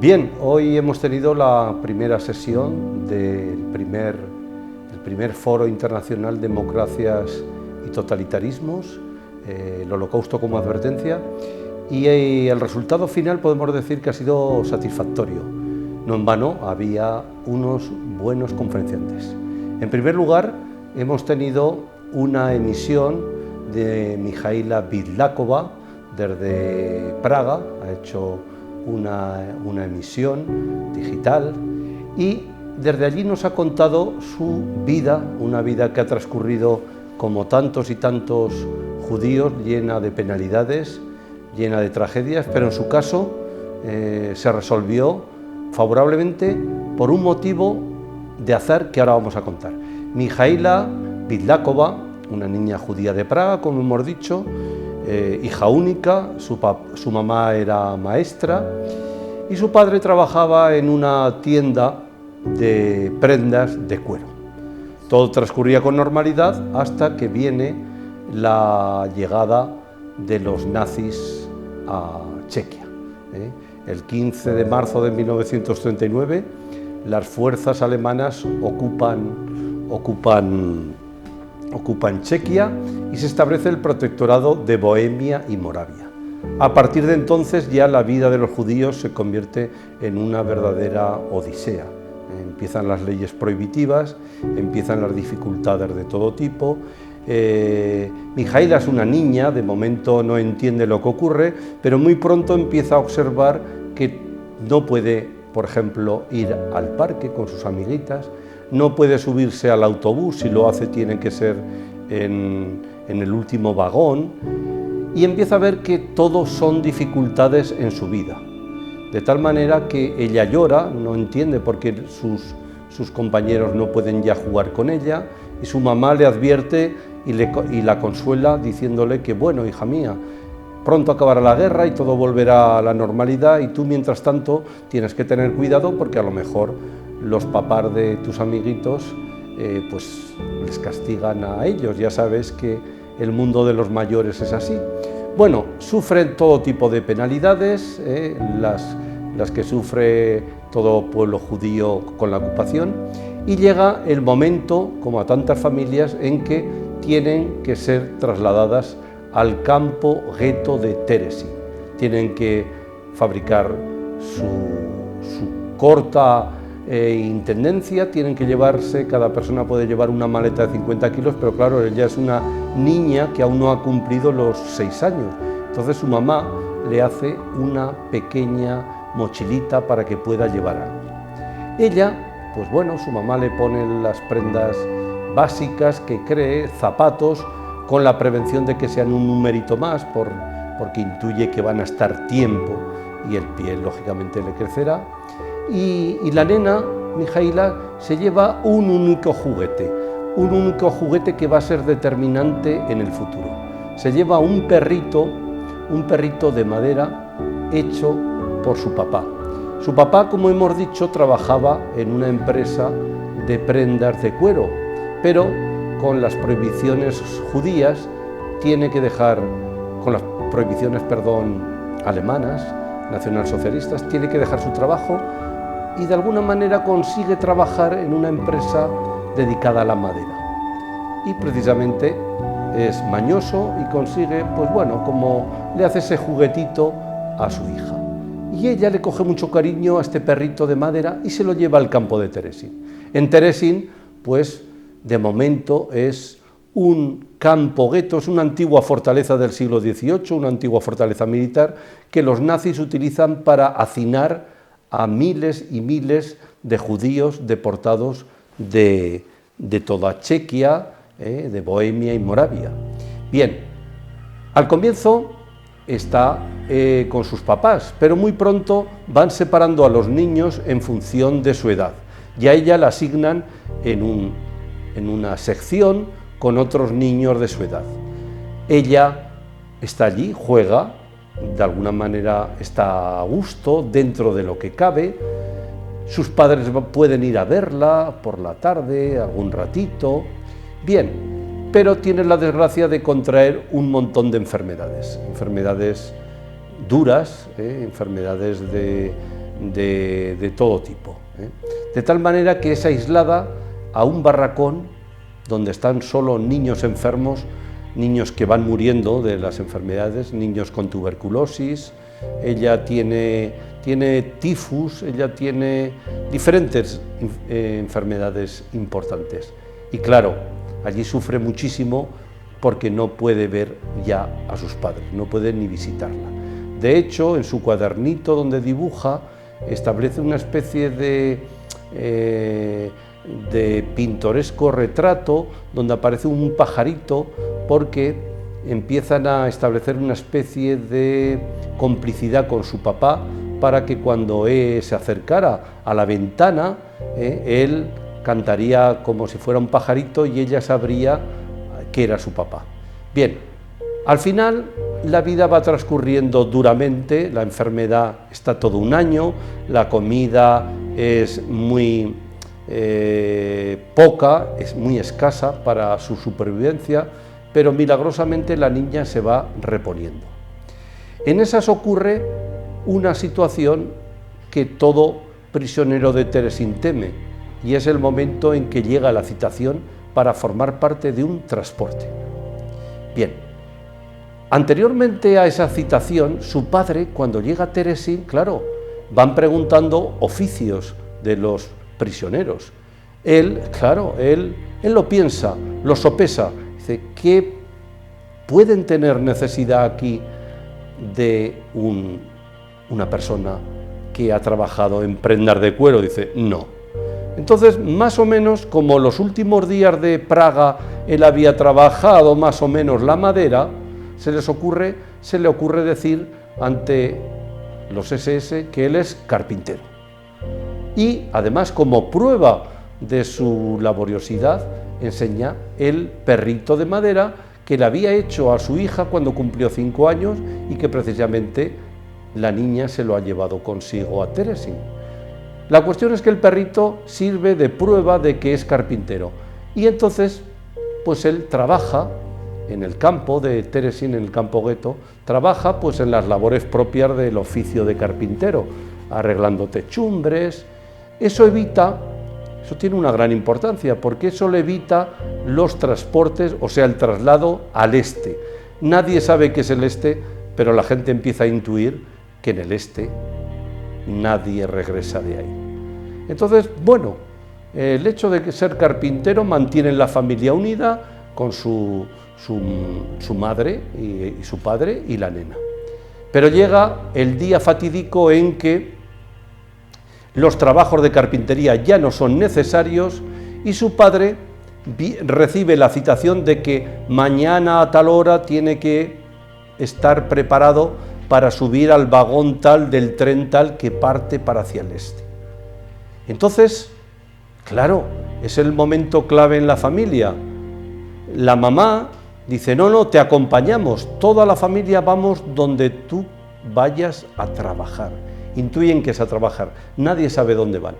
Bien, hoy hemos tenido la primera sesión del primer Foro Internacional Democracias y Totalitarismos, el Holocausto como advertencia, y el resultado final podemos decir que ha sido satisfactorio. No en vano, había unos buenos conferenciantes. En primer lugar, hemos tenido una emisión de Mijaila Vidlakova desde Praga, ha hecho una emisión digital y desde allí nos ha contado su vida, una vida que ha transcurrido como tantos y tantos judíos, llena de penalidades, llena de tragedias, pero en su caso se resolvió favorablemente por un motivo de azar que ahora vamos a contar. Mijaila Vidlakova, una niña judía de Praga, como hemos dicho, hija única, su mamá era maestra y su padre trabajaba en una tienda de prendas de cuero. Todo transcurría con normalidad hasta que viene la llegada de los nazis a Chequia. El 15 de marzo de 1939 las fuerzas alemanas ocupan Chequia y se establece el protectorado de Bohemia y Moravia. A partir de entonces ya la vida de los judíos se convierte en una verdadera odisea. Empiezan las leyes prohibitivas, empiezan las dificultades de todo tipo. Mijaila es una niña, de momento no entiende lo que ocurre, pero muy pronto empieza a observar que no puede, por ejemplo, ir al parque con sus amiguitas, no puede subirse al autobús, si lo hace tiene que ser en el último vagón, y empieza a ver que todo son dificultades en su vida, de tal manera que ella llora, no entiende por qué sus compañeros no pueden ya jugar con ella, y su mamá le advierte y la consuela diciéndole que bueno, hija mía, pronto acabará la guerra y todo volverá a la normalidad y tú mientras tanto tienes que tener cuidado porque a lo mejor los papás de tus amiguitos pues les castigan a ellos, ya sabes que el mundo de los mayores es así. Bueno, sufren todo tipo de penalidades, las que sufre todo pueblo judío con la ocupación, y llega el momento, como a tantas familias, en que tienen que ser trasladadas al campo gueto de Terezín. Tienen que fabricar su corta intendencia, tienen que llevarse, cada persona puede llevar una maleta de 50 kilos, pero claro, ella es una niña que aún no ha cumplido los 6 años. Entonces su mamá le hace una pequeña mochilita para que pueda llevar algo. Ella, pues bueno, su mamá le pone las prendas básicas que cree, zapatos, con la prevención de que sean un numerito más, porque intuye que van a estar tiempo y el pie lógicamente le crecerá. Y la nena, Mijaila, se lleva un único juguete que va a ser determinante en el futuro. Se lleva un perrito de madera hecho por su papá. Su papá, como hemos dicho, trabajaba en una empresa de prendas de cuero, pero con las prohibiciones judías tiene que dejar, con las prohibiciones, alemanas, nacionalsocialistas, tiene que dejar su trabajo y de alguna manera consigue trabajar en una empresa dedicada a la madera. Y precisamente es mañoso y consigue, pues bueno, como le hace ese juguetito a su hija. Y ella le coge mucho cariño a este perrito de madera y se lo lleva al campo de Terezín. En Terezín, pues de momento es un campo gueto, es una antigua fortaleza del siglo XVIII, una antigua fortaleza militar que los nazis utilizan para hacinar a miles y miles de judíos deportados de toda Chequia, de Bohemia y Moravia. Bien, al comienzo está con sus papás, pero muy pronto van separando a los niños en función de su edad y a ella la asignan en una sección con otros niños de su edad. Ella está allí, juega, de alguna manera está a gusto dentro de lo que cabe. Sus padres pueden ir a verla por la tarde, algún ratito. Bien, pero tiene la desgracia de contraer un montón de enfermedades duras, enfermedades de todo tipo, ¿eh? De tal manera que es aislada a un barracón donde están solo niños enfermos, niños que van muriendo de las enfermedades, niños con tuberculosis, ella tiene tifus, ella tiene diferentes enfermedades importantes. Y claro, allí sufre muchísimo porque no puede ver ya a sus padres, no puede ni visitarla. De hecho, en su cuadernito donde dibuja, establece una especie de pintoresco retrato donde aparece un pajarito, porque empiezan a establecer una especie de complicidad con su papá para que cuando se acercara a la ventana, él cantaría como si fuera un pajarito y ella sabría que era su papá. Bien, al final la vida va transcurriendo duramente, la enfermedad está todo un año, la comida es muy poca, es muy escasa para su supervivencia, pero milagrosamente la niña se va reponiendo. En esas ocurre una situación que todo prisionero de Teresín teme, y es el momento en que llega la citación para formar parte de un transporte. Bien, anteriormente a esa citación, su padre, cuando llega a Teresín, claro, van preguntando oficios de los prisioneros. Él, claro, él lo piensa, lo sopesa, dice, ¿qué pueden tener necesidad aquí de una persona que ha trabajado en prendas de cuero? Dice, no. Entonces, más o menos, como los últimos días de Praga él había trabajado más o menos la madera, se le ocurre decir ante los SS que él es carpintero. Y además, como prueba de su laboriosidad, enseña el perrito de madera que le había hecho a su hija cuando cumplió 5 años y que precisamente la niña se lo ha llevado consigo a Teresín. La cuestión es que el perrito sirve de prueba de que es carpintero, y entonces pues él trabaja en el campo de Teresín, en el campo gueto, trabaja pues en las labores propias del oficio de carpintero, arreglando techumbres. Eso tiene una gran importancia, porque eso le evita los transportes, o sea, el traslado al este. Nadie sabe qué es el este, pero la gente empieza a intuir que en el este nadie regresa de ahí. Entonces, bueno, el hecho de ser carpintero mantiene la familia unida con su madre y su padre y la nena. Pero llega el día fatídico en que los trabajos de carpintería ya no son necesarios y su padre recibe la citación de que mañana a tal hora tiene que estar preparado para subir al vagón tal del tren tal que parte para hacia el este. Entonces, claro, es el momento clave en la familia. La mamá dice, no, te acompañamos, toda la familia vamos donde tú vayas a trabajar. Intuyen que es a trabajar, nadie sabe dónde van.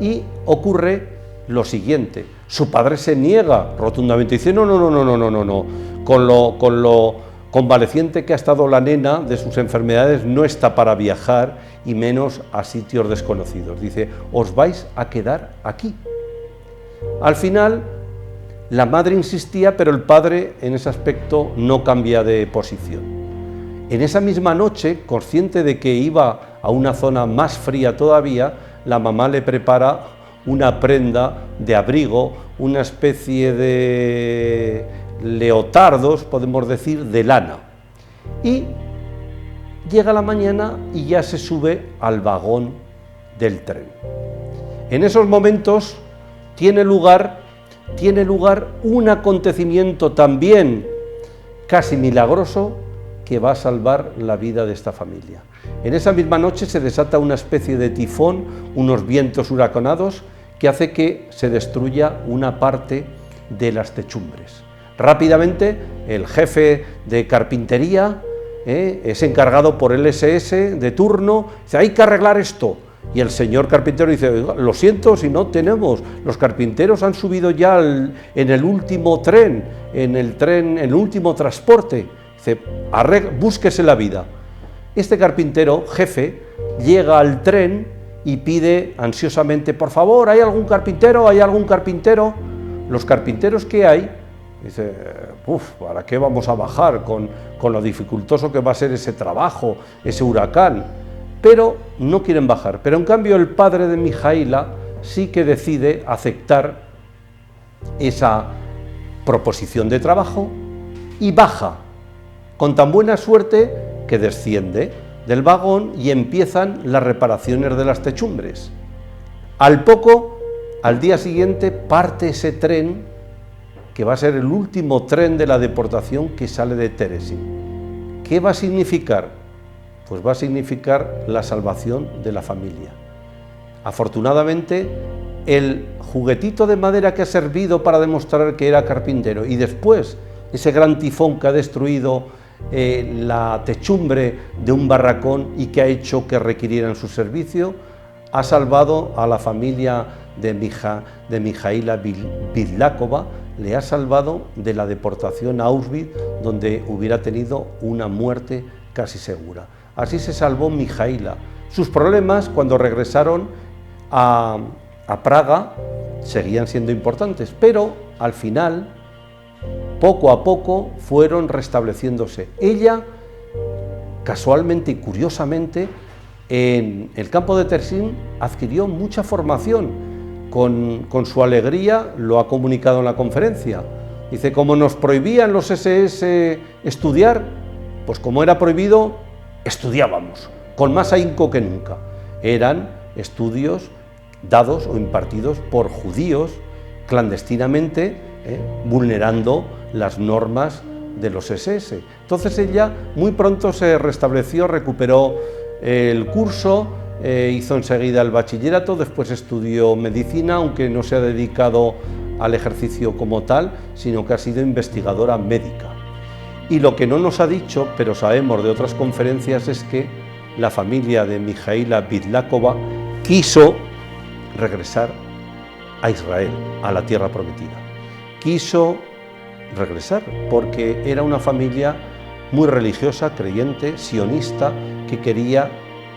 Y ocurre lo siguiente, su padre se niega rotundamente, dice, no, con lo convaleciente que ha estado la nena de sus enfermedades, no está para viajar y menos a sitios desconocidos. Dice, os vais a quedar aquí. Al final, la madre insistía, pero el padre en ese aspecto no cambia de posición. En esa misma noche, consciente de que iba a una zona más fría todavía, la mamá le prepara una prenda de abrigo, una especie de leotardos, podemos decir, de lana. Y llega la mañana y ya se sube al vagón del tren. En esos momentos tiene lugar un acontecimiento también casi milagroso que va a salvar la vida de esta familia. En esa misma noche se desata una especie de tifón, unos vientos huracanados, que hace que se destruya una parte de las techumbres. Rápidamente, el jefe de carpintería es encargado por el SS de turno, dice, hay que arreglar esto. Y el señor carpintero dice, lo siento, si no tenemos, los carpinteros han subido ya en el último tren, en el último transporte. Dice, búsquese la vida. Este carpintero, jefe, llega al tren y pide ansiosamente, por favor, ¿hay algún carpintero? ¿Hay algún carpintero? Los carpinteros que hay, dice, ¿para qué vamos a bajar con lo dificultoso que va a ser ese trabajo, ese huracán? Pero no quieren bajar. Pero en cambio el padre de Mijaíla sí que decide aceptar esa proposición de trabajo y baja, con tan buena suerte que desciende del vagón y empiezan las reparaciones de las techumbres. Al día siguiente, parte ese tren, que va a ser el último tren de la deportación que sale de Terezín. ¿Qué va a significar? Pues va a significar la salvación de la familia. Afortunadamente, el juguetito de madera que ha servido para demostrar que era carpintero y después ese gran tifón que ha destruido la techumbre de un barracón y que ha hecho que requirieran su servicio, ha salvado a la familia de Mijaíla Vidlákova, le ha salvado de la deportación a Auschwitz, donde hubiera tenido una muerte casi segura. Así se salvó Mijaíla. Sus problemas, cuando regresaron a Praga, seguían siendo importantes, pero al final, poco a poco, fueron restableciéndose. Ella, casualmente y curiosamente, en el campo de Terezín adquirió mucha formación. Con su alegría lo ha comunicado en la conferencia. Dice, como nos prohibían los SS estudiar, pues como era prohibido, estudiábamos, con más ahínco que nunca. Eran estudios dados o impartidos por judíos clandestinamente, vulnerando las normas de los SS. Entonces ella muy pronto se restableció, recuperó el curso, hizo enseguida el bachillerato, después estudió medicina, aunque no se ha dedicado al ejercicio como tal, sino que ha sido investigadora médica. Y lo que no nos ha dicho, pero sabemos de otras conferencias, es que la familia de Mijaíla Vidlákova quiso regresar a Israel, a la tierra prometida. Quiso regresar porque era una familia muy religiosa, creyente, sionista, que quería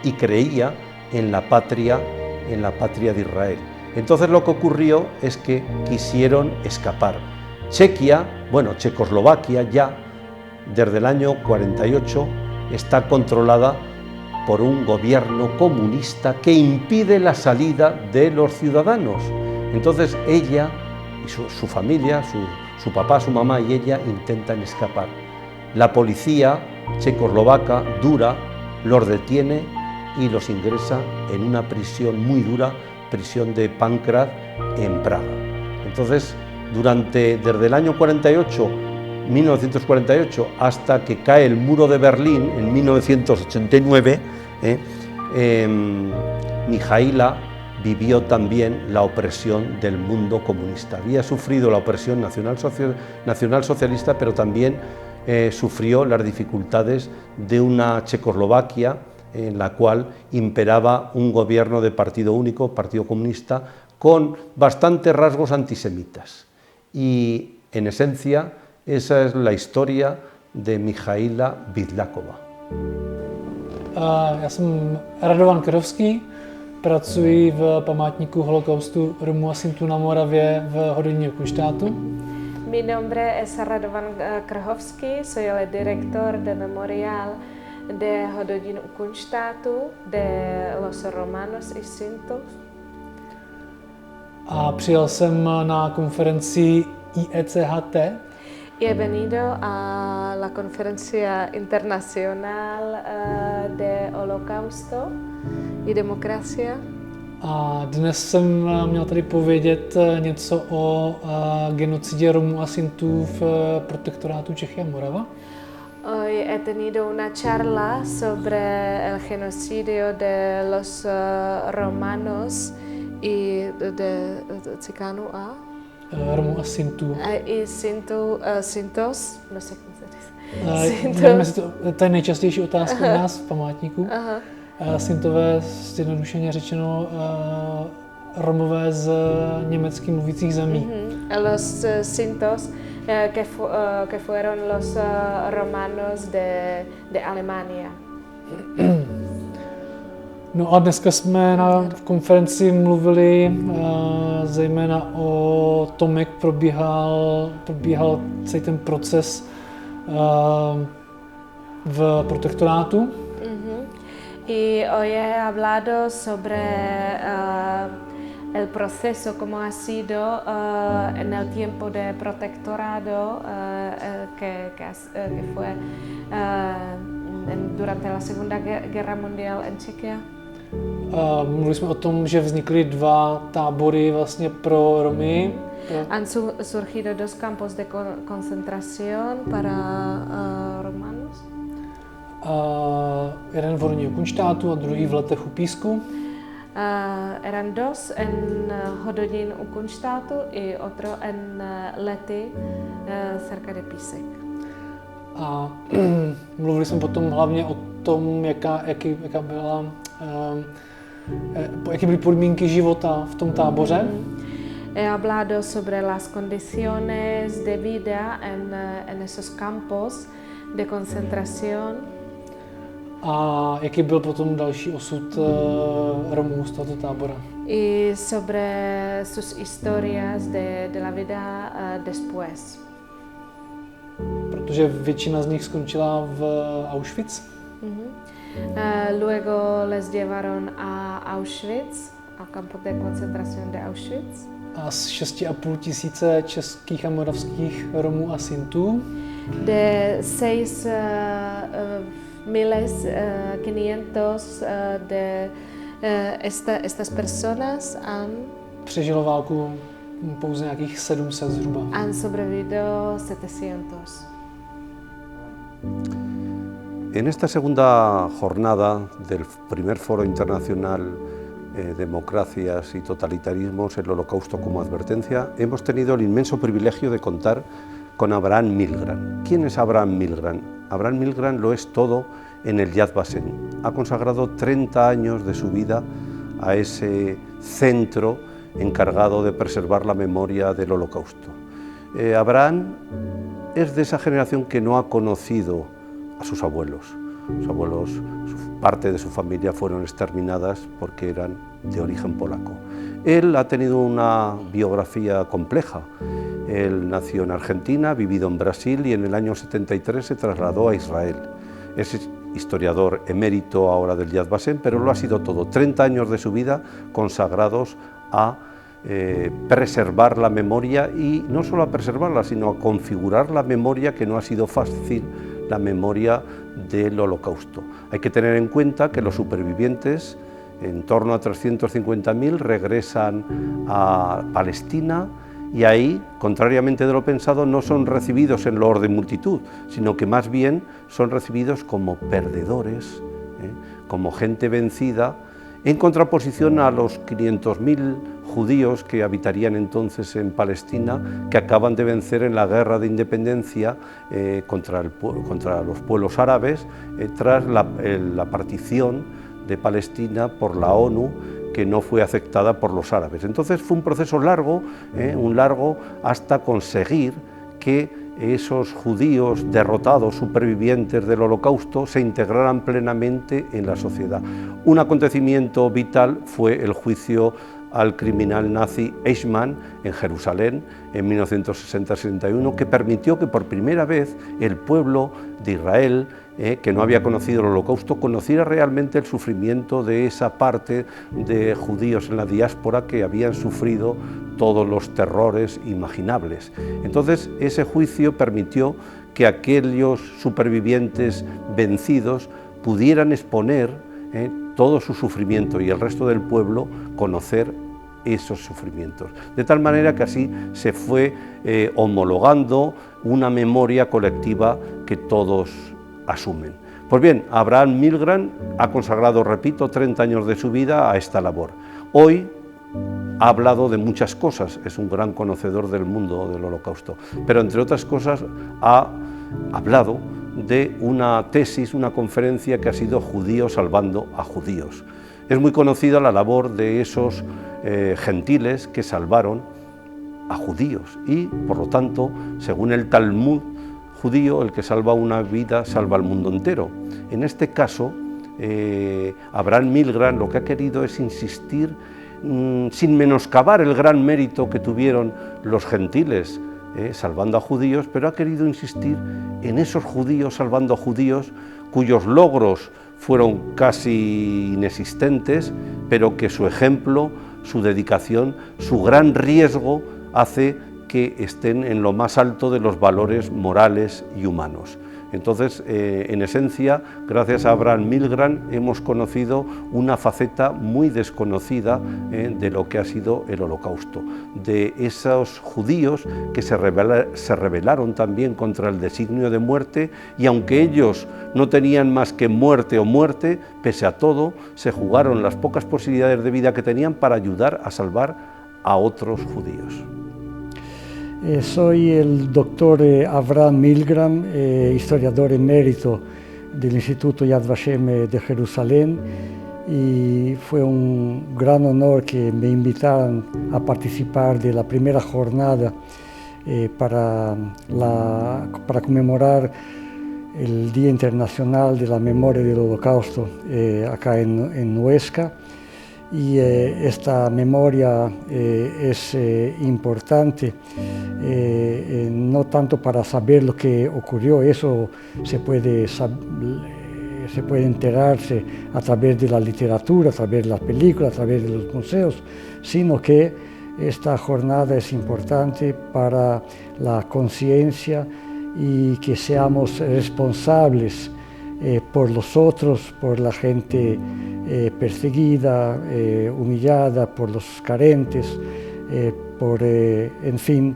y creía en la patria de Israel. Entonces lo que ocurrió es que quisieron escapar. Checoslovaquia ya desde el año 48 está controlada por un gobierno comunista que impide la salida de los ciudadanos. Entonces ella y su familia, su papá, su mamá y ella intentan escapar. La policía checoslovaca dura los detiene y los ingresa en una prisión muy dura, prisión de Pankrád, en Praga. Entonces, desde el año 1948, hasta que cae el muro de Berlín en 1989, Mijaíla vivió también la opresión del mundo comunista. Había sufrido la opresión nacionalsocialista, pero también sufrió las dificultades de una Checoslovaquia en la cual imperaba un gobierno de partido único, partido comunista, con bastantes rasgos antisemitas. Y en esencia, esa es la historia de Mijaíla Vidlákova. Já jsem Radovan Krhovský, pracuji v památníku holokaustu Romů a Sintů na Moravě v Hodoníně Kunštátu. Mi nombre es Radovan Krhovský, soy el director de memorial de Hododin Kunštátu, de los Romanos y Sintos. A přijel jsem na konferenci IECHT. He venido a la Conferencia Internacional de Holocausto y Democracia. A dnes jsem měl tady povědět něco o genocidě Romů a Sintů v protektorátu Čechy a Morava. Hoy he tenido una charla sobre el genocidio de los romanos y de Cikánu a Romů a Sintů. Y Sintos, no sé cómo se dice. Nevím, jestli to je nejčastější otázka u nás v památníku. Sintové, zjednodušeně řečeno, Romové z německy mluvících zemí. Los Sintos, que fueron los romanos de Alemania. No a dneska jsme na konferenci mluvili zejména o tom, jak probíhal celý ten proces v protektorátu. Y hoy he hablado sobre el proceso, como ha sido en el tiempo de protectorado que fue durante la Segunda Guerra Mundial en Čechia. Mluvili jsme o tom, že vznikly dva tábory vlastně pro Romy. Han surgido dos campos de concentración para romanos. Jeden v Horním Kunštátu a druhý v Letech u Písku. Eran dos en Hododin u Kunštátu y otro en Lety cerca de Písek. A mluvili jsme potom hlavně o tom, jaký byly podmínky života v tom táboře. He hablado sobre las condiciones de vida en esos campos de concentración. A jaký byl potom další osud Romů z tohoto tábora? Y sobre sus historias de la vida después. Protože většina z nich skončila v Auschwitz. Luego les llevaron a Auschwitz, al campo de concentración de Auschwitz. A z 6,5 tisíce českých a moravských Romů a Sintů. De 6.500 de estas personas přežilo válku pouze nějakých 700 zhruba. Han sobrevivido 700. En esta segunda jornada del primer Foro Internacional Democracias y Totalitarismos, el Holocausto como advertencia, hemos tenido el inmenso privilegio de contar con Abraham Milgran. ¿Quién es Abraham Milgran? Abraham Milgran lo es todo en el Yad Vashem. Ha consagrado 30 años de su vida a ese centro encargado de preservar la memoria del Holocausto. Abraham es de esa generación que no ha conocido a sus abuelos. Sus abuelos, parte de su familia fueron exterminadas porque eran de origen polaco. Él ha tenido una biografía compleja. Él nació en Argentina, ha vivido en Brasil y en el año 73 se trasladó a Israel. Es historiador emérito ahora del Yad Vashem, pero lo ha sido todo. 30 años de su vida consagrados a preservar la memoria, y no solo a preservarla, sino a configurar la memoria, que no ha sido fácil, la memoria del Holocausto. Hay que tener en cuenta que los supervivientes, en torno a 350.000, regresan a Palestina, y ahí, contrariamente de lo pensado, no son recibidos en loor de multitud, sino que más bien son recibidos como perdedores, como gente vencida, en contraposición a los 500.000 judíos que habitarían entonces en Palestina, que acaban de vencer en la guerra de independencia contra los pueblos árabes, tras la partición de Palestina por la ONU, que no fue aceptada por los árabes. Entonces fue un proceso largo, hasta conseguir que esos judíos derrotados, supervivientes del Holocausto, se integraran plenamente en la sociedad. Un acontecimiento vital fue el juicio al criminal nazi Eichmann en Jerusalén en 1960-61, que permitió que por primera vez el pueblo de Israel, que no había conocido el Holocausto, conociera realmente el sufrimiento de esa parte de judíos en la diáspora que habían sufrido todos los terrores imaginables. Entonces, ese juicio permitió que aquellos supervivientes vencidos pudieran exponer todo su sufrimiento, y el resto del pueblo conocer esos sufrimientos. De tal manera que así se fue homologando una memoria colectiva que todos asumen. Pues bien, Abraham Milgran ha consagrado, repito, 30 años de su vida a esta labor. Hoy ha hablado de muchas cosas, es un gran conocedor del mundo del Holocausto, pero entre otras cosas ha hablado de una tesis, una conferencia que ha sido Judíos salvando a judíos. Es muy conocida la labor de esos gentiles que salvaron a judíos, y por lo tanto, según el Talmud judío, el que salva una vida salva al mundo entero. En este caso, Abraham Milgran lo que ha querido es insistir, sin menoscabar el gran mérito que tuvieron los gentiles salvando a judíos, pero ha querido insistir en esos judíos salvando a judíos cuyos logros fueron casi inexistentes, pero que su ejemplo, su dedicación, su gran riesgo hace que estén en lo más alto de los valores morales y humanos. Entonces, en esencia, gracias a Abraham Milgran hemos conocido una faceta muy desconocida de lo que ha sido el Holocausto, de esos judíos que se rebelaron también contra el designio de muerte, y aunque ellos no tenían más que muerte o muerte, pese a todo, se jugaron las pocas posibilidades de vida que tenían para ayudar a salvar a otros judíos. Soy el doctor Abraham Milgran, historiador emérito del Instituto Yad Vashem de Jerusalén, y fue un gran honor que me invitaran a participar de la primera jornada para conmemorar el Día Internacional de la Memoria del Holocausto acá en Huesca. Y esta memoria es importante, no tanto para saber lo que ocurrió, eso se puede enterarse a través de la literatura, a través de las películas, a través de los museos, sino que esta jornada es importante para la conciencia y que seamos responsables por los otros, por la gente perseguida, humillada, por los carentes, en fin,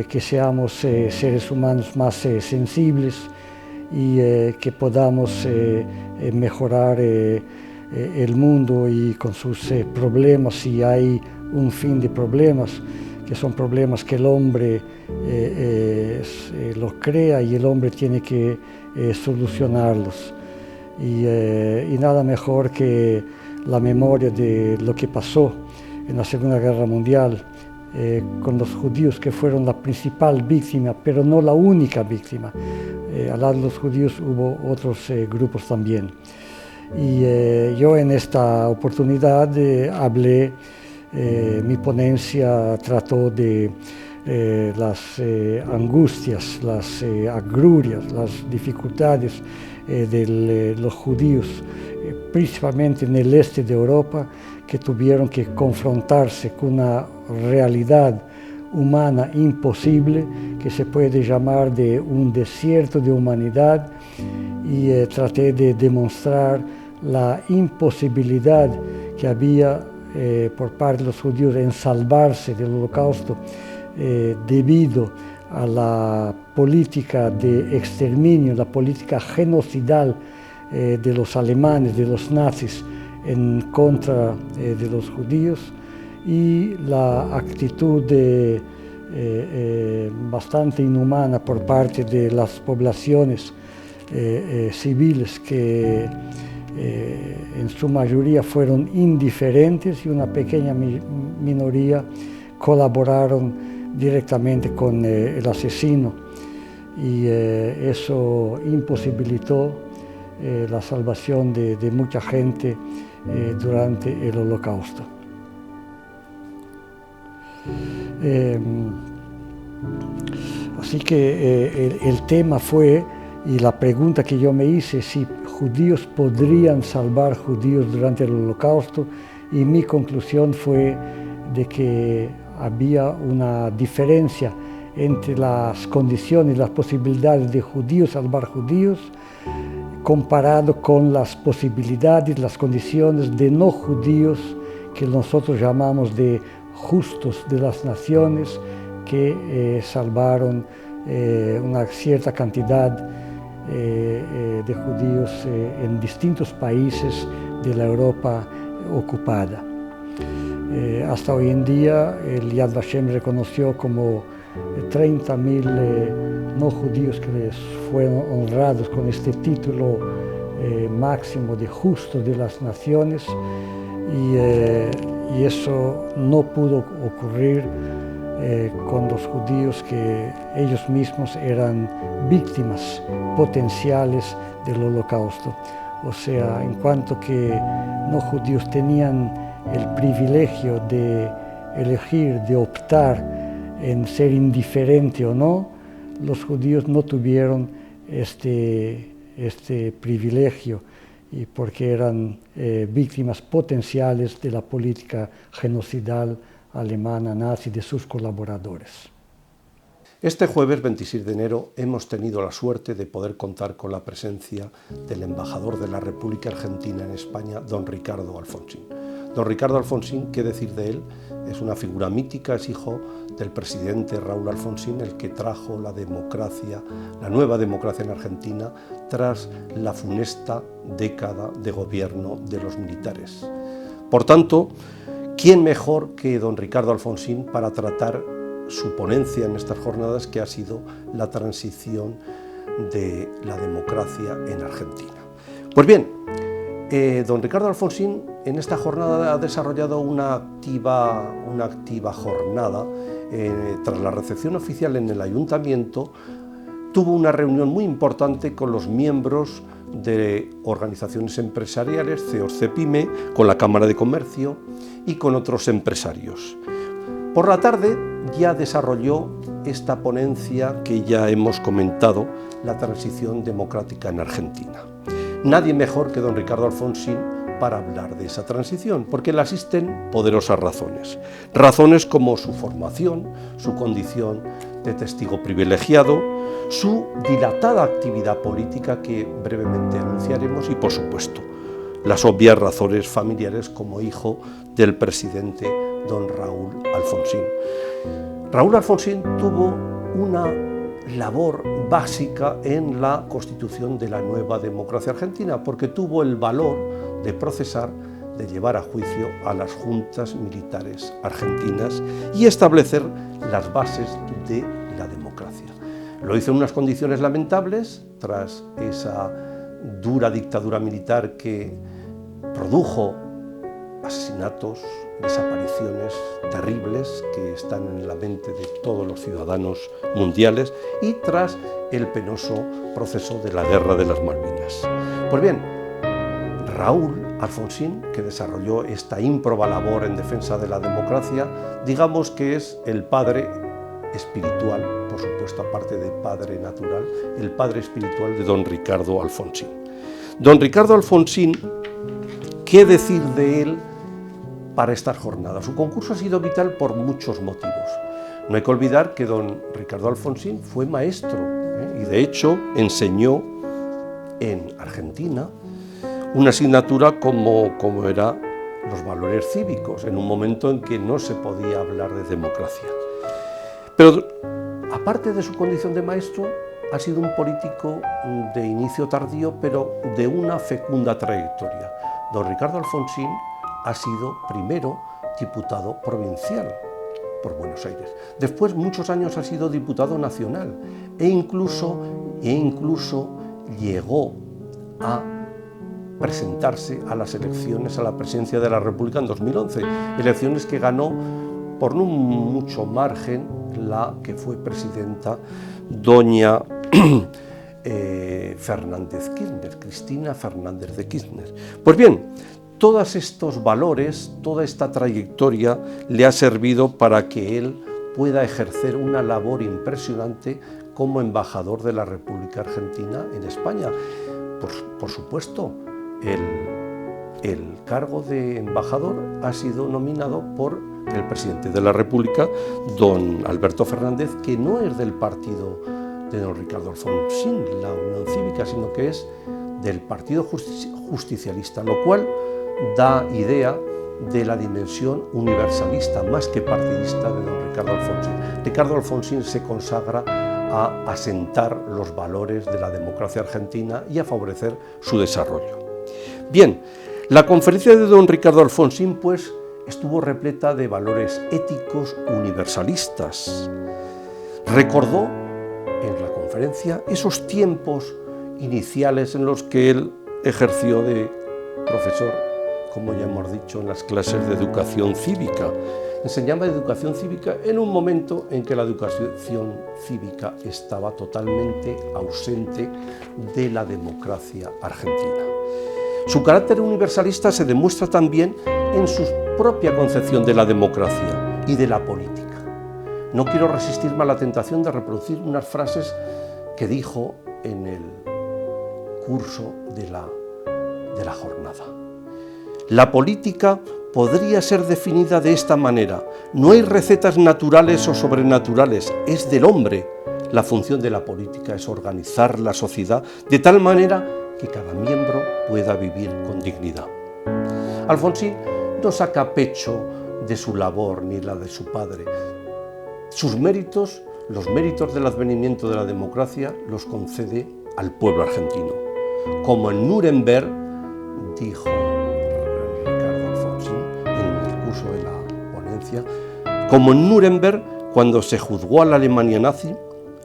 que seamos seres humanos más sensibles y que podamos mejorar el mundo y con sus problemas, si hay un fin de problemas, que son problemas que el hombre los crea y el hombre tiene que solucionarlos. Y nada mejor que la memoria de lo que pasó en la Segunda Guerra Mundial con los judíos, que fueron la principal víctima, pero no la única víctima. Al lado de los judíos hubo otros grupos también. Y yo en esta oportunidad hablé, mi ponencia trató de las angustias, las agrurias, las dificultades de los judíos, principalmente en el este de Europa, que tuvieron que confrontarse con una realidad humana imposible, que se puede llamar de un desierto de humanidad, y traté de demostrar la imposibilidad que había por parte de los judíos en salvarse del Holocausto debido a la política de exterminio, la política genocidal de los alemanes, de los nazis en contra de los judíos, y la actitud bastante inhumana por parte de las poblaciones civiles que en su mayoría fueron indiferentes, y una pequeña minoría colaboraron directamente con el asesino, y eso imposibilitó la salvación de mucha gente durante el Holocausto. Así que el tema fue, y la pregunta que yo me hice, si judíos podrían salvar judíos durante el Holocausto, y mi conclusión fue de que había una diferencia entre las condiciones, las posibilidades de judíos salvar judíos, comparado con las posibilidades, las condiciones de no judíos, que nosotros llamamos de justos de las naciones, que salvaron una cierta cantidad de judíos en distintos países de la Europa ocupada. Hasta hoy en día el Yad Vashem reconoció como 30.000 no judíos que les fueron honrados con este título máximo de justos de las naciones, y eso no pudo ocurrir con los judíos, que ellos mismos eran víctimas potenciales del Holocausto. o sea, en cuanto que no judíos tenían el privilegio de elegir, de optar en ser indiferente o no, los judíos no tuvieron este privilegio, y porque eran víctimas potenciales de la política genocidal alemana nazi de sus colaboradores. Este jueves 26 de enero hemos tenido la suerte de poder contar con la presencia del embajador de la República Argentina en España, don Ricardo Alfonsín. Don Ricardo Alfonsín, ¿qué decir de él? Es una figura mítica, es hijo del presidente Raúl Alfonsín, el que trajo la democracia, la nueva democracia en Argentina, tras la funesta década de gobierno de los militares. Por tanto, ¿quién mejor que don Ricardo Alfonsín para tratar su ponencia en estas jornadas, que ha sido la transición de la democracia en Argentina? Pues bien, don Ricardo Alfonsín en esta jornada ha desarrollado una activa jornada. Tras la recepción oficial en el ayuntamiento, tuvo una reunión muy importante con los miembros de organizaciones empresariales, CEOS-CEPIME, con la Cámara de Comercio y con otros empresarios. Por la tarde ya desarrolló esta ponencia que ya hemos comentado, la transición democrática en Argentina. Nadie mejor que don Ricardo Alfonsín para hablar de esa transición, porque le asisten poderosas razones. Razones como su formación, su condición de testigo privilegiado, su dilatada actividad política que brevemente anunciaremos y, por supuesto, las obvias razones familiares como hijo del presidente don Raúl Alfonsín. Raúl Alfonsín tuvo una labor básica en la constitución de la nueva democracia argentina, porque tuvo el valor de procesar, de llevar a juicio a las juntas militares argentinas y establecer las bases de la democracia. Lo hizo en unas condiciones lamentables, tras esa dura dictadura militar que produjo asesinatos, desapariciones terribles que están en la mente de todos los ciudadanos mundiales y tras el penoso proceso de la Guerra de las Malvinas. Pues bien, Raúl Alfonsín, que desarrolló esta ímproba labor en defensa de la democracia, digamos que es el padre espiritual, por supuesto, aparte de padre natural, el padre espiritual de don Ricardo Alfonsín. Don Ricardo Alfonsín, ¿qué decir de él para estas jornadas? Su concurso ha sido vital por muchos motivos. No hay que olvidar que don Ricardo Alfonsín fue maestro, y de hecho enseñó en Argentina una asignatura como era los valores cívicos, en un momento en que no se podía hablar de democracia. Pero aparte de su condición de maestro, ha sido un político de inicio tardío, pero de una fecunda trayectoria. Don Ricardo Alfonsín ha sido primero diputado provincial por Buenos Aires. Después, muchos años ha sido diputado nacional e incluso llegó a presentarse a las elecciones a la presidencia de la República en 2011, elecciones que ganó por no mucho margen la que fue presidenta doña Fernández Kirchner, Cristina Fernández de Kirchner. Pues bien, todos estos valores, toda esta trayectoria le ha servido para que él pueda ejercer una labor impresionante como embajador de la República Argentina en España. Por supuesto, el cargo de embajador ha sido nominado por el presidente de la República, don Alberto Fernández, que no es del partido de don Ricardo Alfonsín, la Unión Cívica, sino que es del Partido Justicialista, lo cual da idea de la dimensión universalista, más que partidista, de don Ricardo Alfonsín. Ricardo Alfonsín se consagra a asentar los valores de la democracia argentina y a favorecer su desarrollo. Bien, la conferencia de don Ricardo Alfonsín, pues, estuvo repleta de valores éticos universalistas. Recordó en la conferencia esos tiempos iniciales en los que él ejerció de profesor, como ya hemos dicho, en las clases de educación cívica. Enseñaba educación cívica en un momento en que la educación cívica estaba totalmente ausente de la democracia argentina. Su carácter universalista se demuestra también en su propia concepción de la democracia y de la política. No quiero resistirme a la tentación de reproducir unas frases que dijo en el curso de la jornada. La política podría ser definida de esta manera: no hay recetas naturales o sobrenaturales, es del hombre. La función de la política es organizar la sociedad de tal manera que cada miembro pueda vivir con dignidad. Alfonsín no saca pecho de su labor ni la de su padre. Sus méritos, los méritos del advenimiento de la democracia, los concede al pueblo argentino. Como en Nuremberg, dijo Ricardo Alfonsín en el curso de la ponencia, como en Nuremberg, cuando se juzgó a la Alemania nazi,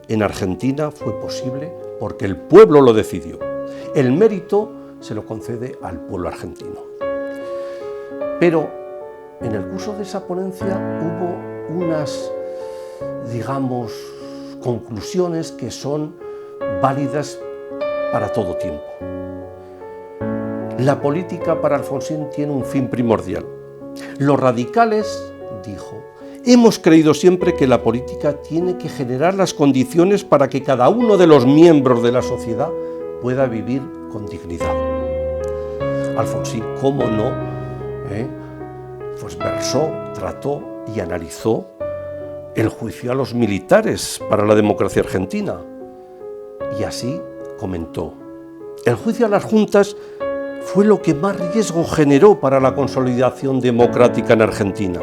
en Argentina fue posible porque el pueblo lo decidió. El mérito se lo concede al pueblo argentino. Pero en el curso de esa ponencia hubo unas, digamos, conclusiones que son válidas para todo tiempo. La política para Alfonsín tiene un fin primordial. Los radicales, dijo, hemos creído siempre que la política tiene que generar las condiciones para que cada uno de los miembros de la sociedad pueda vivir con dignidad. Alfonsín, cómo no, pues versó, trató y analizó el juicio a los militares para la democracia argentina. Y así comentó: el juicio a las juntas fue lo que más riesgo generó para la consolidación democrática en Argentina,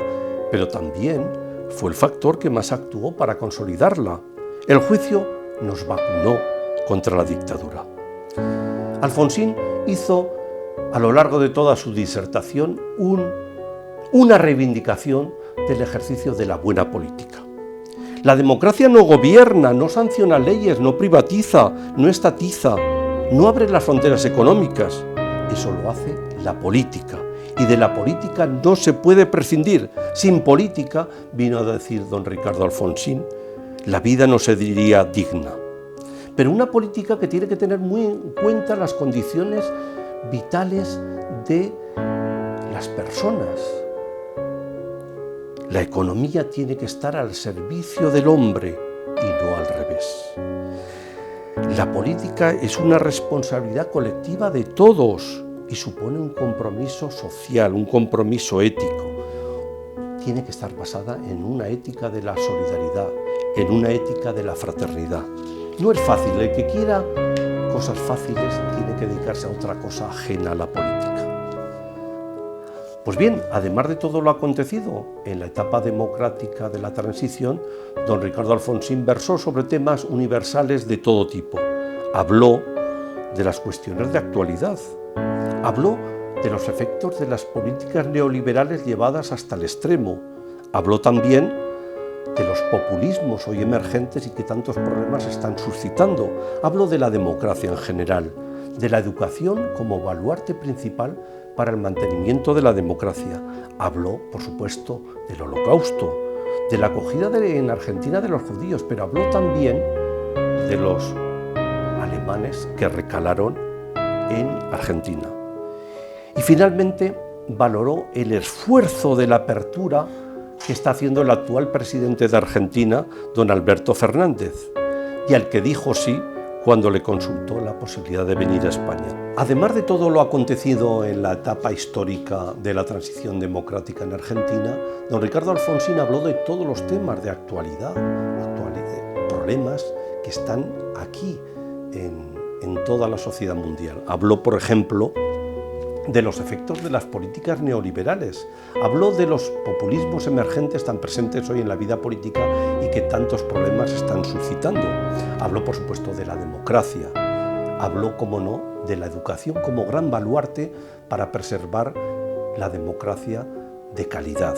pero también fue el factor que más actuó para consolidarla. El juicio nos vacunó contra la dictadura. Alfonsín hizo a lo largo de toda su disertación una reivindicación del ejercicio de la buena política. La democracia no gobierna, no sanciona leyes, no privatiza, no estatiza, no abre las fronteras económicas. Eso lo hace la política. Y de la política no se puede prescindir. Sin política, vino a decir don Ricardo Alfonsín, la vida no sería digna. Pero una política que tiene que tener muy en cuenta las condiciones vitales de las personas. La economía tiene que estar al servicio del hombre y no al revés. La política es una responsabilidad colectiva de todos y supone un compromiso social, un compromiso ético. Tiene que estar basada en una ética de la solidaridad, en una ética de la fraternidad. No es fácil, el que quiera cosas fáciles tiene que dedicarse a otra cosa ajena a la política. Pues bien, además de todo lo acontecido en la etapa democrática de la transición, don Ricardo Alfonsín versó sobre temas universales de todo tipo. Habló de las cuestiones de actualidad, habló de los efectos de las políticas neoliberales llevadas hasta el extremo, habló también de los populismos hoy emergentes y que tantos problemas están suscitando, habló de la democracia en general, de la educación como baluarte principal para el mantenimiento de la democracia. Habló, por supuesto, del Holocausto, de la acogida en Argentina de los judíos, pero habló también de los alemanes que recalaron en Argentina. Y finalmente valoró el esfuerzo de la apertura que está haciendo el actual presidente de Argentina, don Alberto Fernández, y al que dijo sí cuando le consultó la posibilidad de venir a España. Además de todo lo acontecido en la etapa histórica de la transición democrática en Argentina, don Ricardo Alfonsín habló de todos los temas de actualidad, problemas que están aquí en toda la sociedad mundial. Habló, por ejemplo, de los efectos de las políticas neoliberales. Habló de los populismos emergentes tan presentes hoy en la vida política y que tantos problemas están suscitando. Habló, por supuesto, de la democracia. Habló, como no, de la educación como gran baluarte para preservar la democracia de calidad.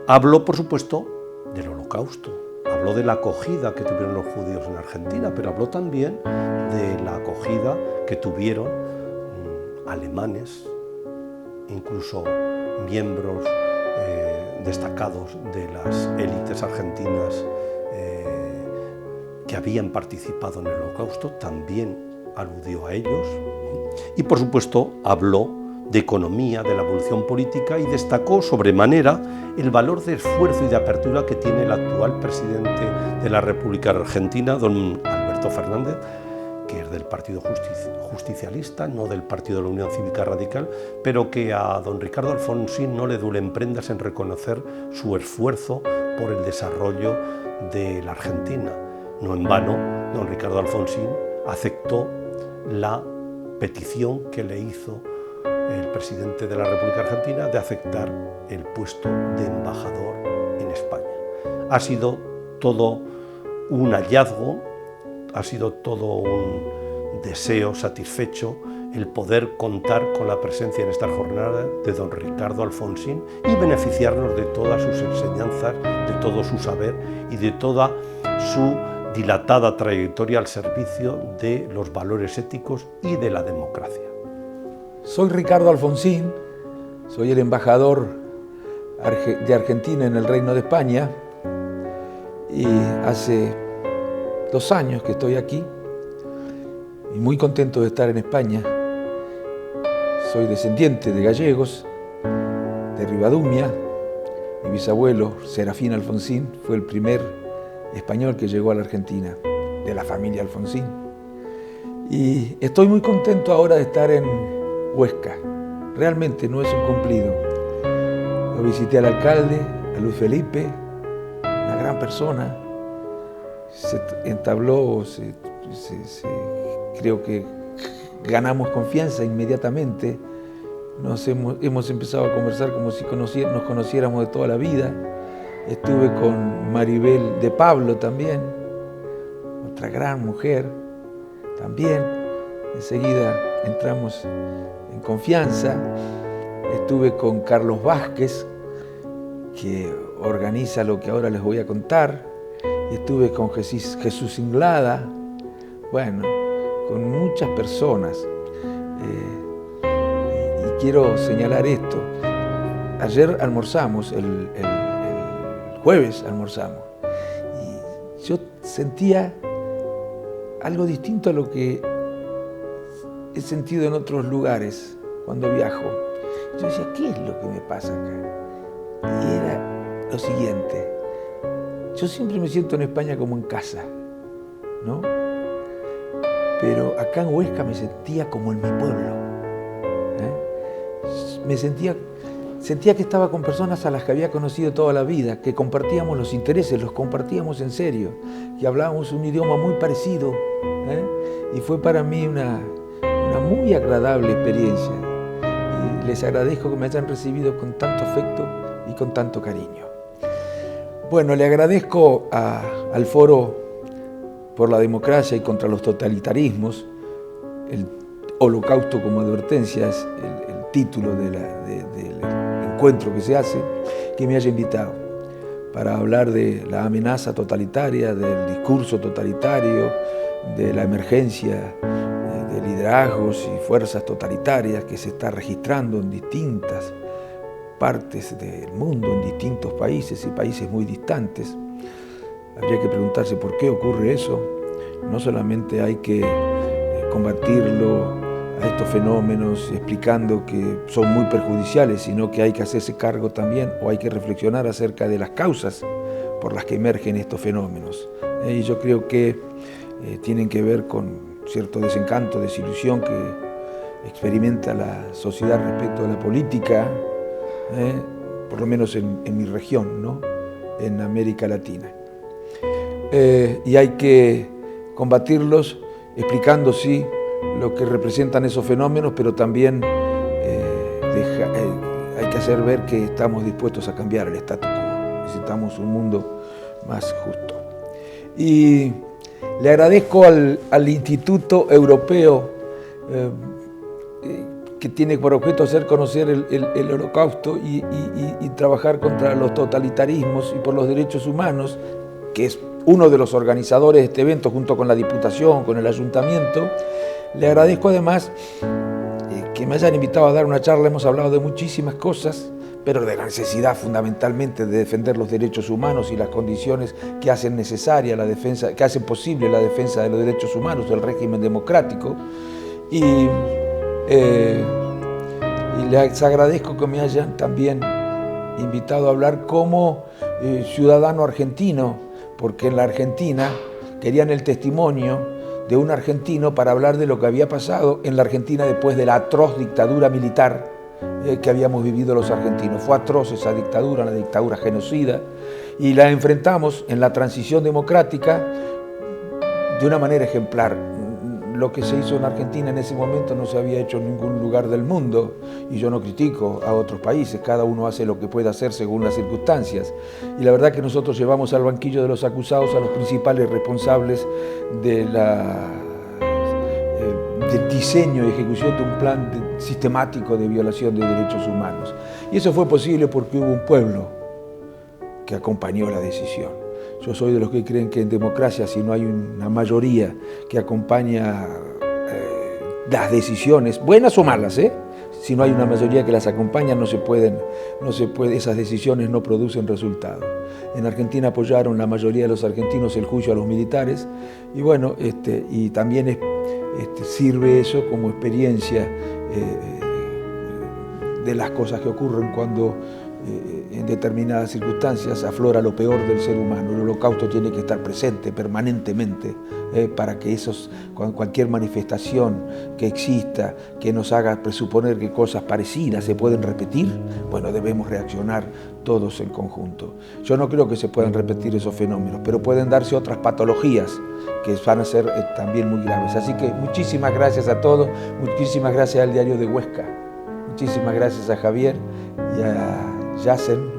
Habló, por supuesto, del Holocausto. Habló de la acogida que tuvieron los judíos en Argentina, pero habló también de la acogida que tuvieron alemanes, incluso miembros destacados de las élites argentinas que habían participado en el Holocausto, también aludió a ellos. Y por supuesto habló de economía, de la evolución política y destacó sobremanera el valor de esfuerzo y de apertura que tiene el actual presidente de la República Argentina, don Alberto Fernández, que es del Partido Justicialista, no del Partido de la Unión Cívica Radical, pero que a don Ricardo Alfonsín no le duelen prendas en reconocer su esfuerzo por el desarrollo de la Argentina. No en vano, don Ricardo Alfonsín aceptó la petición que le hizo el presidente de la República Argentina de aceptar el puesto de embajador en España. Ha sido todo un hallazgo, ha sido todo un deseo satisfecho el poder contar con la presencia en esta jornada de don Ricardo Alfonsín y beneficiarnos de todas sus enseñanzas, de todo su saber y de toda su dilatada trayectoria al servicio de los valores éticos y de la democracia. Soy Ricardo Alfonsín, soy el embajador de Argentina en el Reino de España y hace 2 años que estoy aquí y muy contento de estar en España. Soy descendiente de gallegos, de Ribadumia. Mi bisabuelo, Serafín Alfonsín, fue el primer español que llegó a la Argentina, de la familia Alfonsín. Y estoy muy contento ahora de estar en Huesca. Realmente no es un cumplido. Lo visité al alcalde, a Luis Felipe, una gran persona. Se entabló, creo que ganamos confianza inmediatamente. Hemos empezado a conversar como si nos conociéramos de toda la vida. Estuve con Maribel de Pablo también, otra gran mujer también. Enseguida entramos en confianza. Estuve con Carlos Vázquez, que organiza lo que ahora les voy a contar. Estuve con Jesús Inglada, bueno, con muchas personas. Y quiero señalar esto. Ayer almorzamos, el jueves almorzamos, y yo sentía algo distinto a lo que he sentido en otros lugares cuando viajo. Yo decía, ¿qué es lo que me pasa acá? Y era lo siguiente. Yo siempre me siento en España como en casa, ¿no? Pero acá en Huesca me sentía como en mi pueblo. Me sentía que estaba con personas a las que había conocido toda la vida, que compartíamos los intereses, los compartíamos en serio, que hablábamos un idioma muy parecido. Y fue para mí una muy agradable experiencia. Y les agradezco que me hayan recibido con tanto afecto y con tanto cariño. Bueno, le agradezco al Foro por la Democracia y contra los Totalitarismos. El Holocausto como advertencia es el título del encuentro que se hace, que me haya invitado para hablar de la amenaza totalitaria, del discurso totalitario, de la emergencia de liderazgos y fuerzas totalitarias que se está registrando en distintas partes del mundo, en distintos países y países muy distantes. Habría que preguntarse por qué ocurre eso. No solamente hay que combatirlo a estos fenómenos explicando que son muy perjudiciales, sino que hay que hacerse cargo también, o hay que reflexionar acerca de las causas por las que emergen estos fenómenos. Y yo creo que tienen que ver con cierto desencanto, desilusión que experimenta la sociedad respecto a la política, por lo menos en mi región, ¿no? En América Latina. Y hay que combatirlos explicando, sí, lo que representan esos fenómenos, pero también hay que hacer ver que estamos dispuestos a cambiar el statu quo. Necesitamos un mundo más justo. Y le agradezco al Instituto Europeo que tiene por objeto hacer conocer el Holocausto y trabajar contra los totalitarismos y por los derechos humanos, que es uno de los organizadores de este evento junto con la Diputación, con el Ayuntamiento. Le agradezco además que me hayan invitado a dar una charla. Hemos hablado de muchísimas cosas, pero de la necesidad fundamentalmente de defender los derechos humanos y las condiciones que hacen necesaria la defensa, que hacen posible la defensa de los derechos humanos del régimen democrático. Y Y les agradezco que me hayan también invitado a hablar como ciudadano argentino, porque en la Argentina querían el testimonio de un argentino para hablar de lo que había pasado en la Argentina después de la atroz dictadura militar que habíamos vivido los argentinos. Fue atroz esa dictadura, una dictadura genocida, y la enfrentamos en la transición democrática de una manera ejemplar. Lo que se hizo en Argentina en ese momento no se había hecho en ningún lugar del mundo, y yo no critico a otros países, cada uno hace lo que puede hacer según las circunstancias. Y la verdad que nosotros llevamos al banquillo de los acusados a los principales responsables del diseño y ejecución de un plan sistemático de violación de derechos humanos. Y eso fue posible porque hubo un pueblo que acompañó la decisión. Yo soy de los que creen que en democracia, si no hay una mayoría que acompaña las decisiones, buenas o malas, si no hay una mayoría que las acompaña, esas decisiones no producen resultados. En Argentina apoyaron la mayoría de los argentinos el juicio a los militares, y bueno, y también sirve eso como experiencia de las cosas que ocurren cuando en determinadas circunstancias aflora lo peor del ser humano. El Holocausto tiene que estar presente permanentemente para que cualquier manifestación que exista, que nos haga presuponer que cosas parecidas se pueden repetir, bueno, debemos reaccionar todos en conjunto. Yo no creo que se puedan repetir esos fenómenos, pero pueden darse otras patologías que van a ser también muy graves. Así que muchísimas gracias a todos, muchísimas gracias al Diario de Huesca, muchísimas gracias a Javier y a Yacen,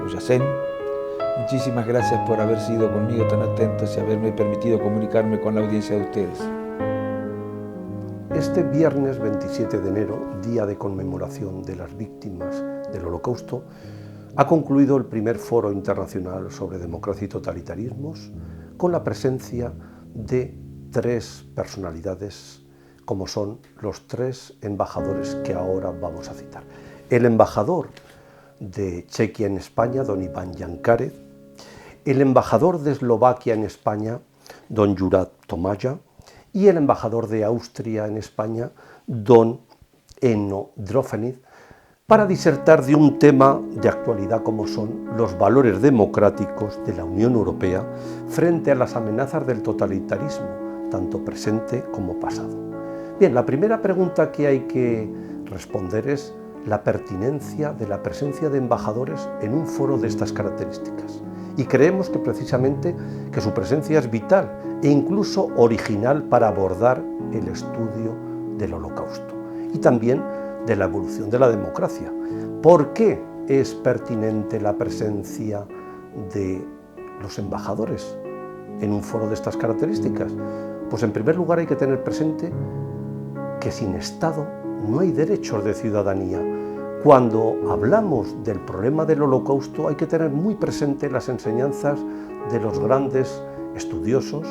muchísimas gracias por haber sido conmigo tan atentos y haberme permitido comunicarme con la audiencia de ustedes. Este viernes 27 de enero, día de conmemoración de las víctimas del Holocausto, ha concluido el primer foro internacional sobre democracia y totalitarismos con la presencia de 3 personalidades, como son los 3 embajadores que ahora vamos a citar. El embajador de Chequia en España, don Iván Jankárev, el embajador de Eslovaquia en España, don Juraj Tomaja, y el embajador de Austria en España, don Enno Drofeniz, para disertar de un tema de actualidad como son los valores democráticos de la Unión Europea frente a las amenazas del totalitarismo, tanto presente como pasado. Bien, la primera pregunta que hay que responder es la pertinencia de la presencia de embajadores en un foro de estas características. Y creemos que precisamente que su presencia es vital e incluso original para abordar el estudio del Holocausto y también de la evolución de la democracia. ¿Por qué es pertinente la presencia de los embajadores en un foro de estas características? Pues en primer lugar hay que tener presente que sin Estado no hay derechos de ciudadanía. Cuando hablamos del problema del Holocausto hay que tener muy presente las enseñanzas de los grandes estudiosos,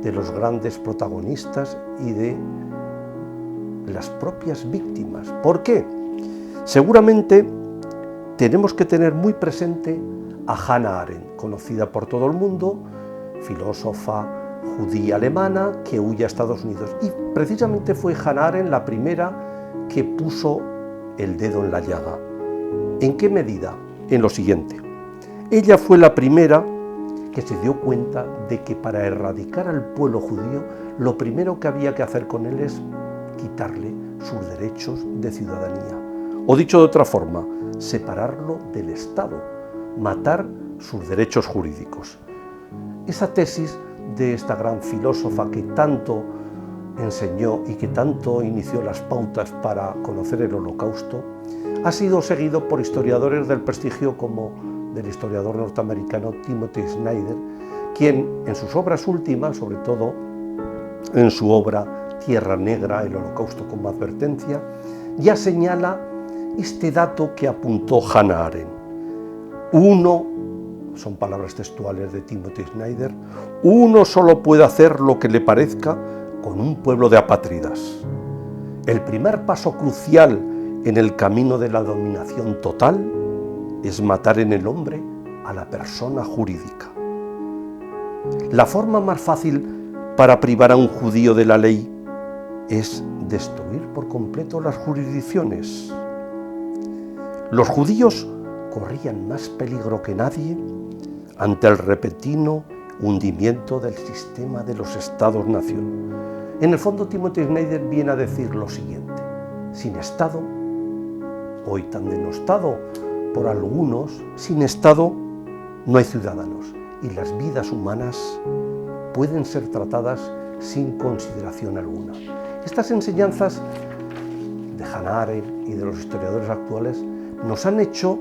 de los grandes protagonistas y de las propias víctimas. ¿Por qué? Seguramente tenemos que tener muy presente a Hannah Arendt, conocida por todo el mundo, filósofa judía alemana que huye a Estados Unidos. Y precisamente fue Hannah Arendt la primera que puso el dedo en la llaga. ¿En qué medida? En lo siguiente. Ella fue la primera que se dio cuenta de que para erradicar al pueblo judío, lo primero que había que hacer con él es quitarle sus derechos de ciudadanía. O dicho de otra forma, separarlo del Estado, matar sus derechos jurídicos. Esa tesis de esta gran filósofa que tanto enseñó y que tanto inició las pautas para conocer el Holocausto, ha sido seguido por historiadores del prestigio como del historiador norteamericano Timothy Snyder, quien en sus obras últimas, sobre todo en su obra Tierra Negra, el Holocausto como advertencia, ya señala este dato que apuntó Hannah Arendt. Uno, son palabras textuales de Timothy Snyder, uno solo puede hacer lo que le parezca con un pueblo de apátridas. El primer paso crucial en el camino de la dominación total es matar en el hombre a la persona jurídica. La forma más fácil para privar a un judío de la ley es destruir por completo las jurisdicciones. Los judíos corrían más peligro que nadie ante el repentino hundimiento del sistema de los Estados-nación. En el fondo, Timothy Snyder viene a decir lo siguiente: sin Estado, hoy tan denostado por algunos, sin Estado no hay ciudadanos y las vidas humanas pueden ser tratadas sin consideración alguna. Estas enseñanzas de Hannah Arendt y de los historiadores actuales nos han hecho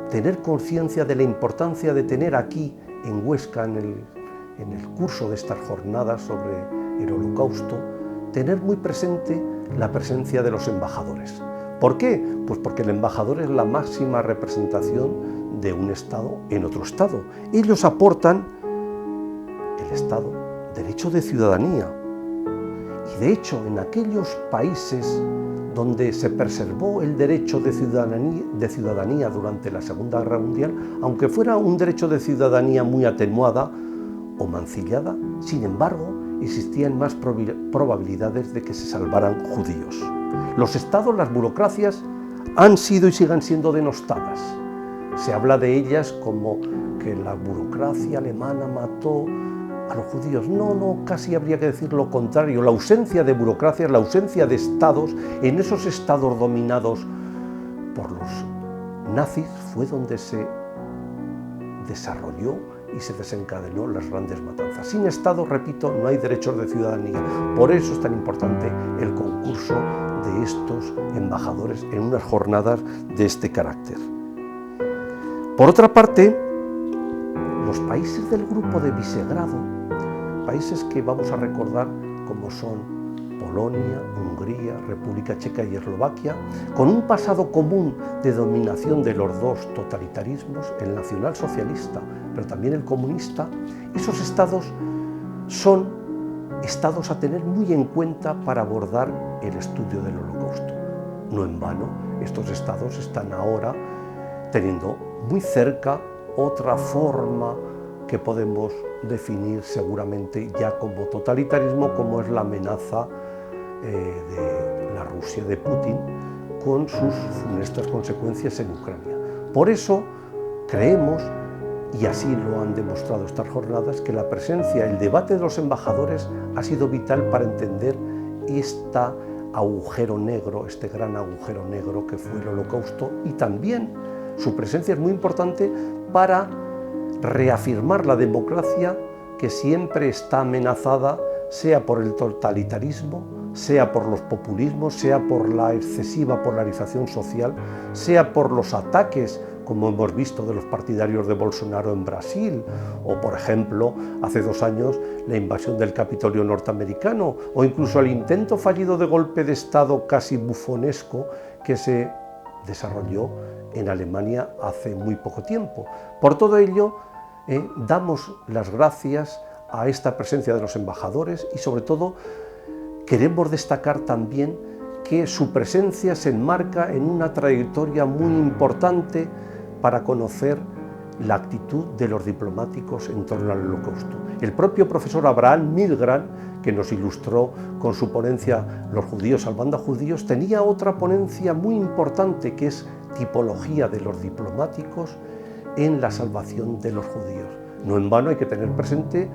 tener conciencia de la importancia de tener aquí en Huesca, en el curso de estas jornadas sobre el Holocausto, tener muy presente la presencia de los embajadores. ¿Por qué? Pues porque el embajador es la máxima representación de un Estado en otro Estado. Ellos aportan el Estado derecho de ciudadanía. Y de hecho, en aquellos países donde se preservó el derecho de ciudadanía durante la Segunda Guerra Mundial, aunque fuera un derecho de ciudadanía muy atenuada o mancillada, sin embargo, existían más probabilidades de que se salvaran judíos. Los estados, las burocracias, han sido y siguen siendo denostadas. Se habla de ellas como que la burocracia alemana mató a los judíos. No, casi habría que decir lo contrario. La ausencia de burocracias, la ausencia de estados, en esos estados dominados por los nazis, fue donde se desarrolló y se desencadenó las grandes matanzas. Sin Estado, repito, no hay derechos de ciudadanía. Por eso es tan importante el concurso de estos embajadores en unas jornadas de este carácter. Por otra parte, los países del grupo de Visegrado, países que vamos a recordar como son Polonia, Hungría, República Checa y Eslovaquia, con un pasado común de dominación de los dos totalitarismos, el nacionalsocialista, pero también el comunista, esos estados son estados a tener muy en cuenta para abordar el estudio del Holocausto. No en vano, estos estados están ahora teniendo muy cerca otra forma que podemos definir seguramente ya como totalitarismo, como es la amenaza de la Rusia de Putin con sus funestas consecuencias en Ucrania. Por eso creemos, y así lo han demostrado estas jornadas, que la presencia, el debate de los embajadores ha sido vital para entender este agujero negro, este gran agujero negro que fue el Holocausto, y también su presencia es muy importante para reafirmar la democracia, que siempre está amenazada, sea por el totalitarismo, sea por los populismos, sea por la excesiva polarización social, sea por los ataques, como hemos visto, de los partidarios de Bolsonaro en Brasil, o por ejemplo, hace 2 años, la invasión del Capitolio norteamericano, o incluso el intento fallido de golpe de Estado casi bufonesco que se desarrolló en Alemania hace muy poco tiempo. Por todo ello, damos las gracias a esta presencia de los embajadores y sobre todo queremos destacar también que su presencia se enmarca en una trayectoria muy importante para conocer la actitud de los diplomáticos en torno al Holocausto. El propio profesor Abraham Milgran, que nos ilustró con su ponencia Los judíos salvando a judíos, tenía otra ponencia muy importante que es tipología de los diplomáticos en la salvación de los judíos. No en vano hay que tener presente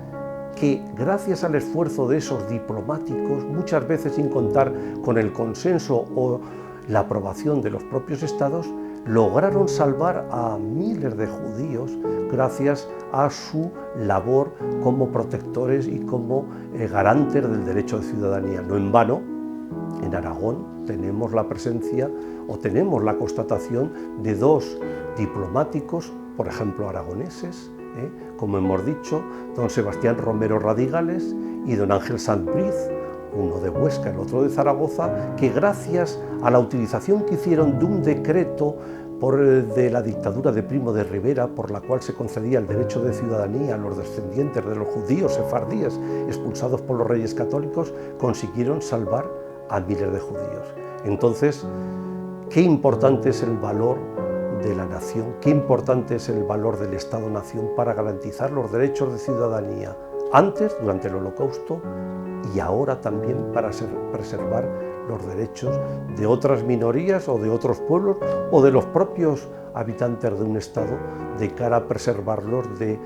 que gracias al esfuerzo de esos diplomáticos, muchas veces sin contar con el consenso o la aprobación de los propios estados, lograron salvar a miles de judíos gracias a su labor como protectores y como garantes del derecho de ciudadanía. No en vano, en Aragón tenemos la presencia o tenemos la constatación de 2 diplomáticos, por ejemplo aragoneses, como hemos dicho, don Sebastián Romero Radigales y don Ángel Santbriz, uno de Huesca, el otro de Zaragoza, que gracias a la utilización que hicieron de un decreto de la dictadura de Primo de Rivera, por la cual se concedía el derecho de ciudadanía a los descendientes de los judíos sefardíes expulsados por los reyes católicos, consiguieron salvar a miles de judíos. Entonces, qué importante es el valor de la nación, qué importante es el valor del Estado-nación para garantizar los derechos de ciudadanía antes, durante el Holocausto, y ahora también para preservar los derechos de otras minorías o de otros pueblos o de los propios habitantes de un Estado, de cara a preservarlos de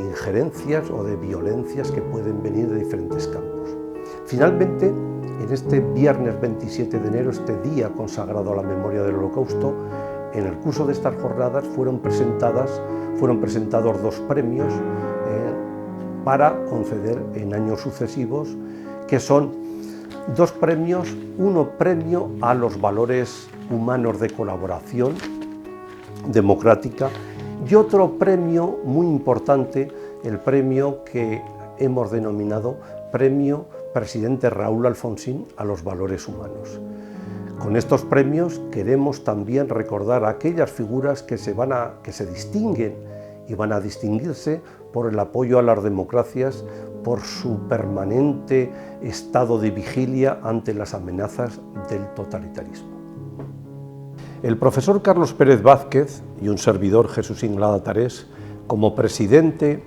injerencias o de violencias que pueden venir de diferentes campos. Finalmente, en este viernes 27 de enero, este día consagrado a la memoria del Holocausto, en el curso de estas jornadas fueron presentados 2 premios para conceder en años sucesivos, que son 2 premios, uno premio a los valores humanos de colaboración democrática y otro premio muy importante, el premio que hemos denominado Premio Presidente Raúl Alfonsín a los valores humanos. Con estos premios queremos también recordar a aquellas figuras que se distinguen y van a distinguirse por el apoyo a las democracias, por su permanente estado de vigilia ante las amenazas del totalitarismo. El profesor Carlos Pérez Vázquez y un servidor, Jesús Inglada Tarés, como presidente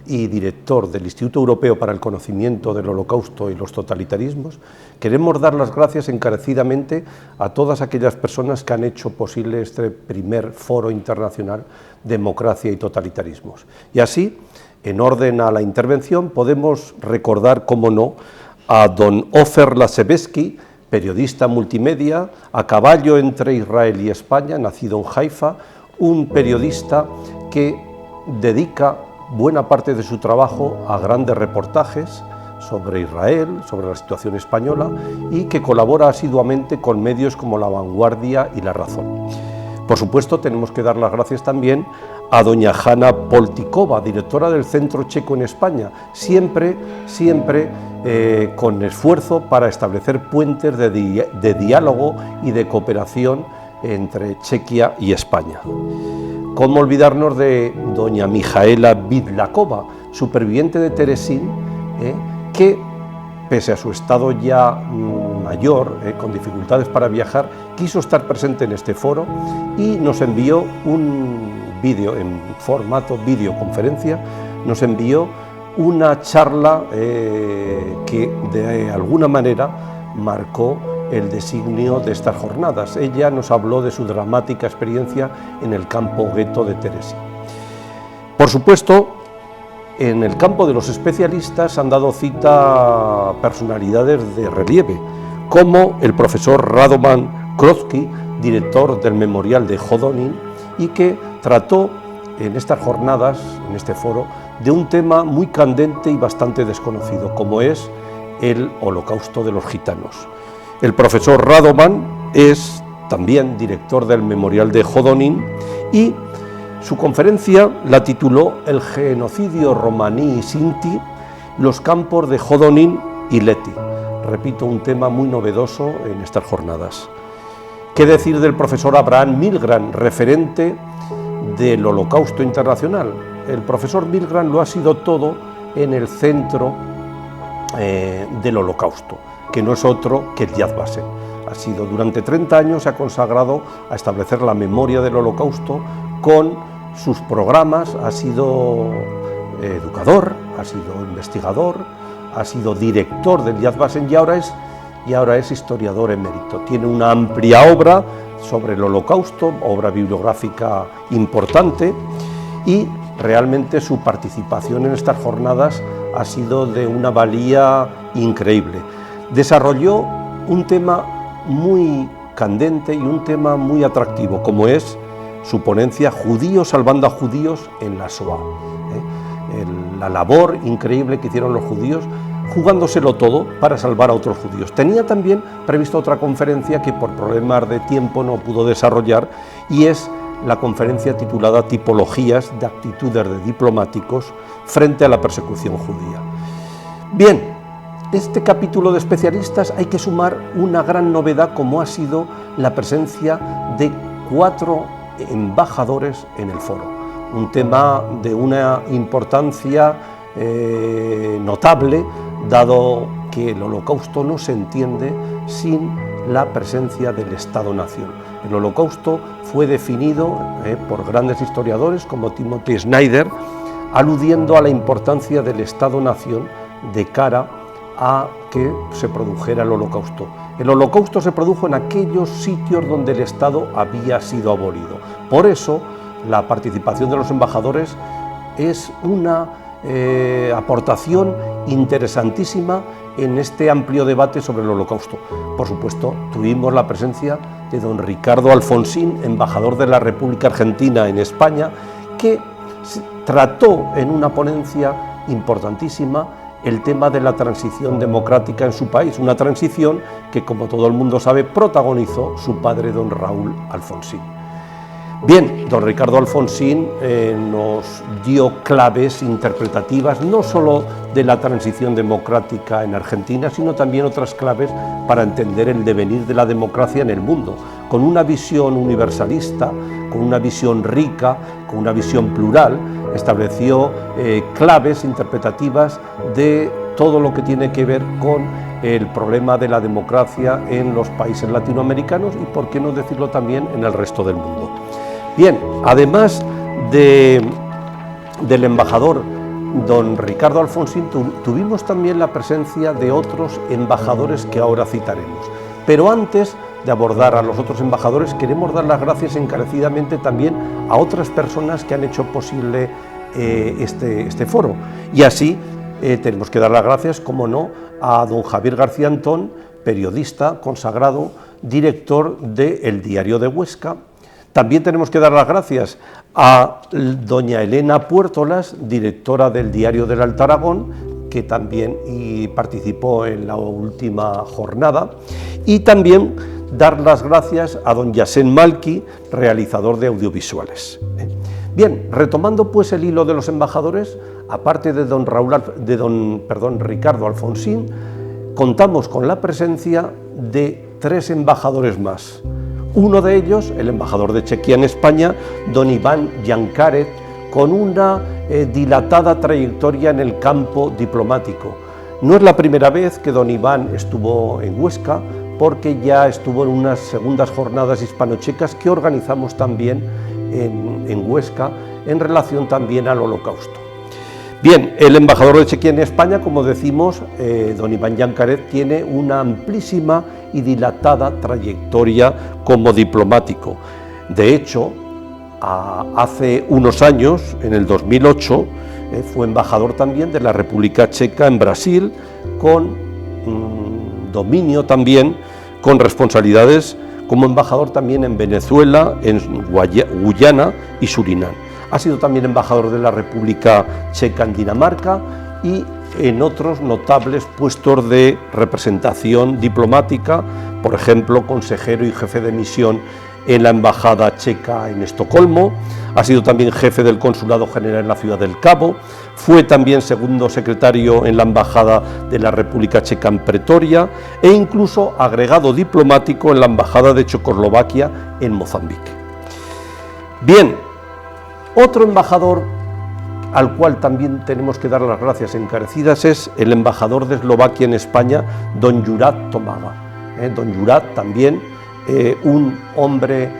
y director del Instituto Europeo para el Conocimiento del Holocausto y los Totalitarismos, queremos dar las gracias encarecidamente a todas aquellas personas que han hecho posible este primer foro internacional Democracia y Totalitarismos. Y así, en orden a la intervención, podemos recordar, cómo no, a don Ofer Lasebesky, periodista multimedia, a caballo entre Israel y España, nacido en Haifa, un periodista que dedica buena parte de su trabajo a grandes reportajes sobre Israel, sobre la situación española, y que colabora asiduamente con medios como La Vanguardia y La Razón. Por supuesto, tenemos que dar las gracias también a doña Hanna Poltikova, directora del Centro Checo en España, siempre con esfuerzo para establecer puentes de diálogo y de cooperación entre Chequia y España. ¿Cómo olvidarnos de doña Mijaela Vidlakova, superviviente de Teresín, que, pese a su estado ya mayor, con dificultades para viajar, quiso estar presente en este foro y nos envió un vídeo en formato videoconferencia, nos envió una charla que de alguna manera marcó el designio de estas jornadas. Ella nos habló de su dramática experiencia en el campo gueto de Teresín. Por supuesto, en el campo de los especialistas han dado cita personalidades de relieve, como el profesor Radovan Krotsky, director del Memorial de Hodonín, y que trató en estas jornadas, en este foro, de un tema muy candente y bastante desconocido, como es el Holocausto de los gitanos. El profesor Radovan es también director del Memorial de Hodonín y su conferencia la tituló El genocidio romaní y sinti, los campos de Hodonín y Leti. Repito, un tema muy novedoso en estas jornadas. ¿Qué decir del profesor Abraham Milgran, referente del Holocausto Internacional? El profesor Milgran lo ha sido todo en el centro del Holocausto, que no es otro que el Yad Vashem. Durante 30 años se ha consagrado a establecer la memoria del Holocausto con sus programas, ha sido educador, ha sido investigador, ha sido director del Yad Vashem y ahora es historiador emérito. Tiene una amplia obra sobre el Holocausto, obra bibliográfica importante, y realmente su participación en estas jornadas ha sido de una valía increíble. Desarrolló un tema muy candente y un tema muy atractivo, como es su ponencia Judíos salvando a judíos en la Shoah. La labor increíble que hicieron los judíos jugándoselo todo para salvar a otros judíos. Tenía también previsto otra conferencia que por problemas de tiempo no pudo desarrollar, y es la conferencia titulada Tipologías de actitudes de diplomáticos frente a la persecución judía. Bien, este capítulo de especialistas hay que sumar una gran novedad, como ha sido la presencia de 4 embajadores en el foro. Un tema de una importancia notable, dado que el Holocausto no se entiende sin la presencia del Estado-Nación. El Holocausto fue definido por grandes historiadores como Timothy Snyder aludiendo a la importancia del Estado-nación de cara a que se produjera el Holocausto. El Holocausto se produjo en aquellos sitios donde el Estado había sido abolido. Por eso, la participación de los embajadores es una aportación interesantísima en este amplio debate sobre el Holocausto. Por supuesto, tuvimos la presencia de don Ricardo Alfonsín, embajador de la República Argentina en España, que trató en una ponencia importantísima el tema de la transición democrática en su país, una transición que, como todo el mundo sabe, protagonizó su padre, don Raúl Alfonsín. Bien, don Ricardo Alfonsín nos dio claves interpretativas, no solo de la transición democrática en Argentina, sino también otras claves para entender el devenir de la democracia en el mundo, con una visión universalista, con una visión rica, con una visión plural. Estableció claves interpretativas de todo lo que tiene que ver con el problema de la democracia en los países latinoamericanos y, por qué no decirlo, también en el resto del mundo. Bien, además del embajador don Ricardo Alfonsín, tuvimos también la presencia de otros embajadores que ahora citaremos. Pero antes de abordar a los otros embajadores, queremos dar las gracias encarecidamente también a otras personas que han hecho posible este foro. Y así tenemos que dar las gracias, como no, a don Javier García Antón, periodista consagrado, director de El Diario de Huesca. También tenemos que dar las gracias a doña Elena Puertolas, directora del Diario del Alto Aragón, que también participó en la última jornada, y también dar las gracias a don Yasen Malki, realizador de audiovisuales. Bien, retomando pues el hilo de los embajadores, aparte de don Ricardo Alfonsín, contamos con la presencia de 3 embajadores más. Uno de ellos, el embajador de Chequia en España, don Iván Yankaret, con una dilatada trayectoria en el campo diplomático. No es la primera vez que don Iván estuvo en Huesca, porque ya estuvo en unas segundas jornadas hispanochecas que organizamos también en Huesca, en relación también al Holocausto. Bien, el embajador de Chequia en España, como decimos, don Iván Yankaret, tiene una amplísima y dilatada trayectoria como diplomático. De hecho, hace unos años, en el 2008, fue embajador también de la República Checa en Brasil, con dominio también, con responsabilidades como embajador también en Venezuela, en Guyana y Surinam. Ha sido también embajador de la República Checa en Dinamarca y en otros notables puestos de representación diplomática, por ejemplo, consejero y jefe de misión en la Embajada Checa en Estocolmo. Ha sido también jefe del Consulado General en la Ciudad del Cabo, fue también segundo secretario en la Embajada de la República Checa en Pretoria e incluso agregado diplomático en la Embajada de Checoslovaquia en Mozambique. Bien, otro embajador al cual también tenemos que dar las gracias encarecidas es el embajador de Eslovaquia en España, don Jurat Tomaga. Don Jurat también, un hombre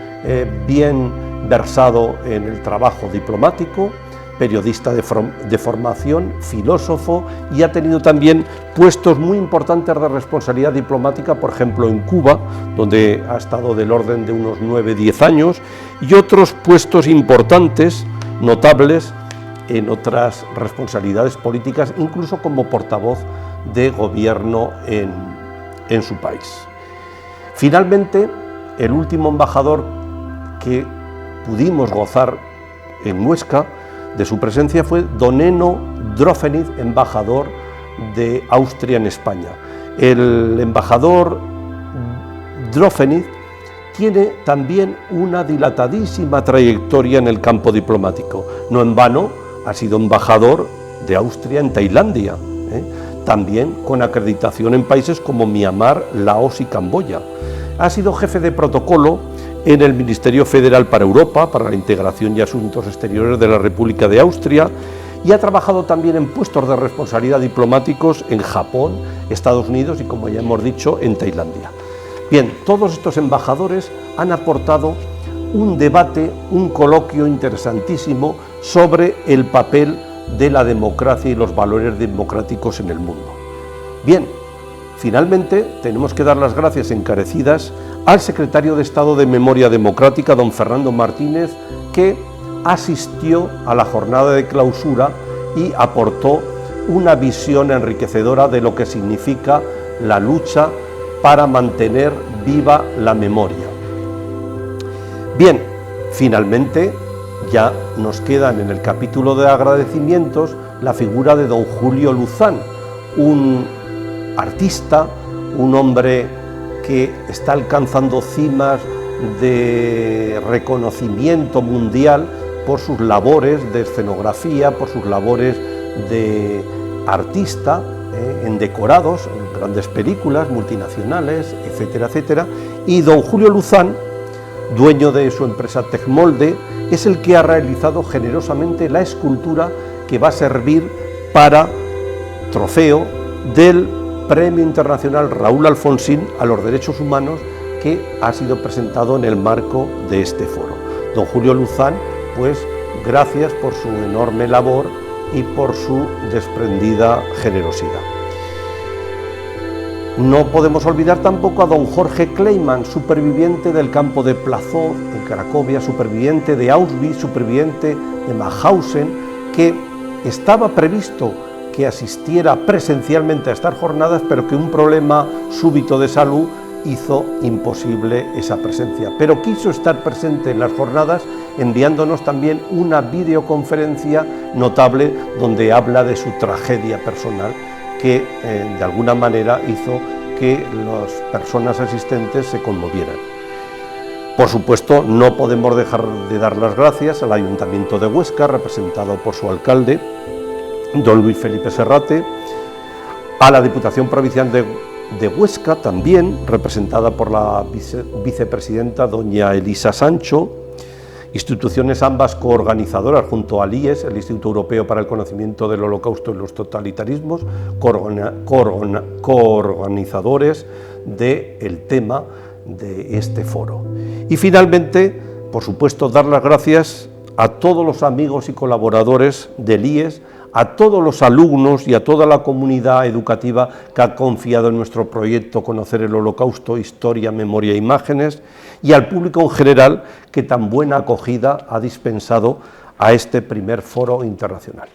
bien versado en el trabajo diplomático, periodista de formación, filósofo, y ha tenido también puestos muy importantes de responsabilidad diplomática, por ejemplo en Cuba, donde ha estado del orden de unos 9-10 años, y otros puestos importantes, notables, en otras responsabilidades políticas, incluso como portavoz de gobierno en su país. Finalmente, el último embajador que pudimos gozar en Huesca de su presencia fue don Eno Drofenich, embajador de Austria en España. El embajador Drofenich tiene también una dilatadísima trayectoria en el campo diplomático. No en vano ha sido embajador de Austria en Tailandia, también con acreditación en países como Myanmar, Laos y Camboya. Ha sido jefe de protocolo en el Ministerio Federal para Europa, para la Integración y Asuntos Exteriores de la República de Austria, y ha trabajado también en puestos de responsabilidad diplomáticos en Japón, Estados Unidos y, como ya hemos dicho, en Tailandia. Bien, todos estos embajadores han aportado un debate, un coloquio interesantísimo sobre el papel de la democracia y los valores democráticos en el mundo. Bien, finalmente tenemos que dar las gracias encarecidas al secretario de Estado de Memoria Democrática, don Fernando Martínez, que asistió a la jornada de clausura y aportó una visión enriquecedora de lo que significa la lucha para mantener viva la memoria. Bien, finalmente ya nos quedan en el capítulo de agradecimientos la figura de don Julio Luzán, un artista, un hombre que está alcanzando cimas de reconocimiento mundial por sus labores de escenografía, por sus labores de artista en decorados, en grandes películas multinacionales, etcétera, etcétera. Y don Julio Luzán, dueño de su empresa Tecmolde, es el que ha realizado generosamente la escultura que va a servir para trofeo del Premio Internacional Raúl Alfonsín a los Derechos Humanos, que ha sido presentado en el marco de este foro. Don Julio Luzán, pues gracias por su enorme labor y por su desprendida generosidad. No podemos olvidar tampoco a don Jorge Kleiman, superviviente del campo de Płaszów en Cracovia, superviviente de Auschwitz, superviviente de Mauthausen, que estaba previsto que asistiera presencialmente a estas jornadas, pero que un problema súbito de salud hizo imposible esa presencia. Pero quiso estar presente en las jornadas, enviándonos también una videoconferencia notable donde habla de su tragedia personal, que de alguna manera hizo que las personas asistentes se conmovieran. Por supuesto, no podemos dejar de dar las gracias al Ayuntamiento de Huesca, representado por su alcalde, don Luis Felipe Serrate, a la Diputación Provincial de Huesca, también representada por la vicepresidenta doña Elisa Sancho, instituciones ambas coorganizadoras junto al IES, el Instituto Europeo para el Conocimiento del Holocausto y los Totalitarismos, coorganizadores del tema de este foro. Y finalmente, por supuesto, dar las gracias a todos los amigos y colaboradores del IES, a todos los alumnos y a toda la comunidad educativa que ha confiado en nuestro proyecto Conocer el Holocausto, Historia, Memoria e Imágenes, y al público en general que tan buena acogida ha dispensado a este primer foro internacional.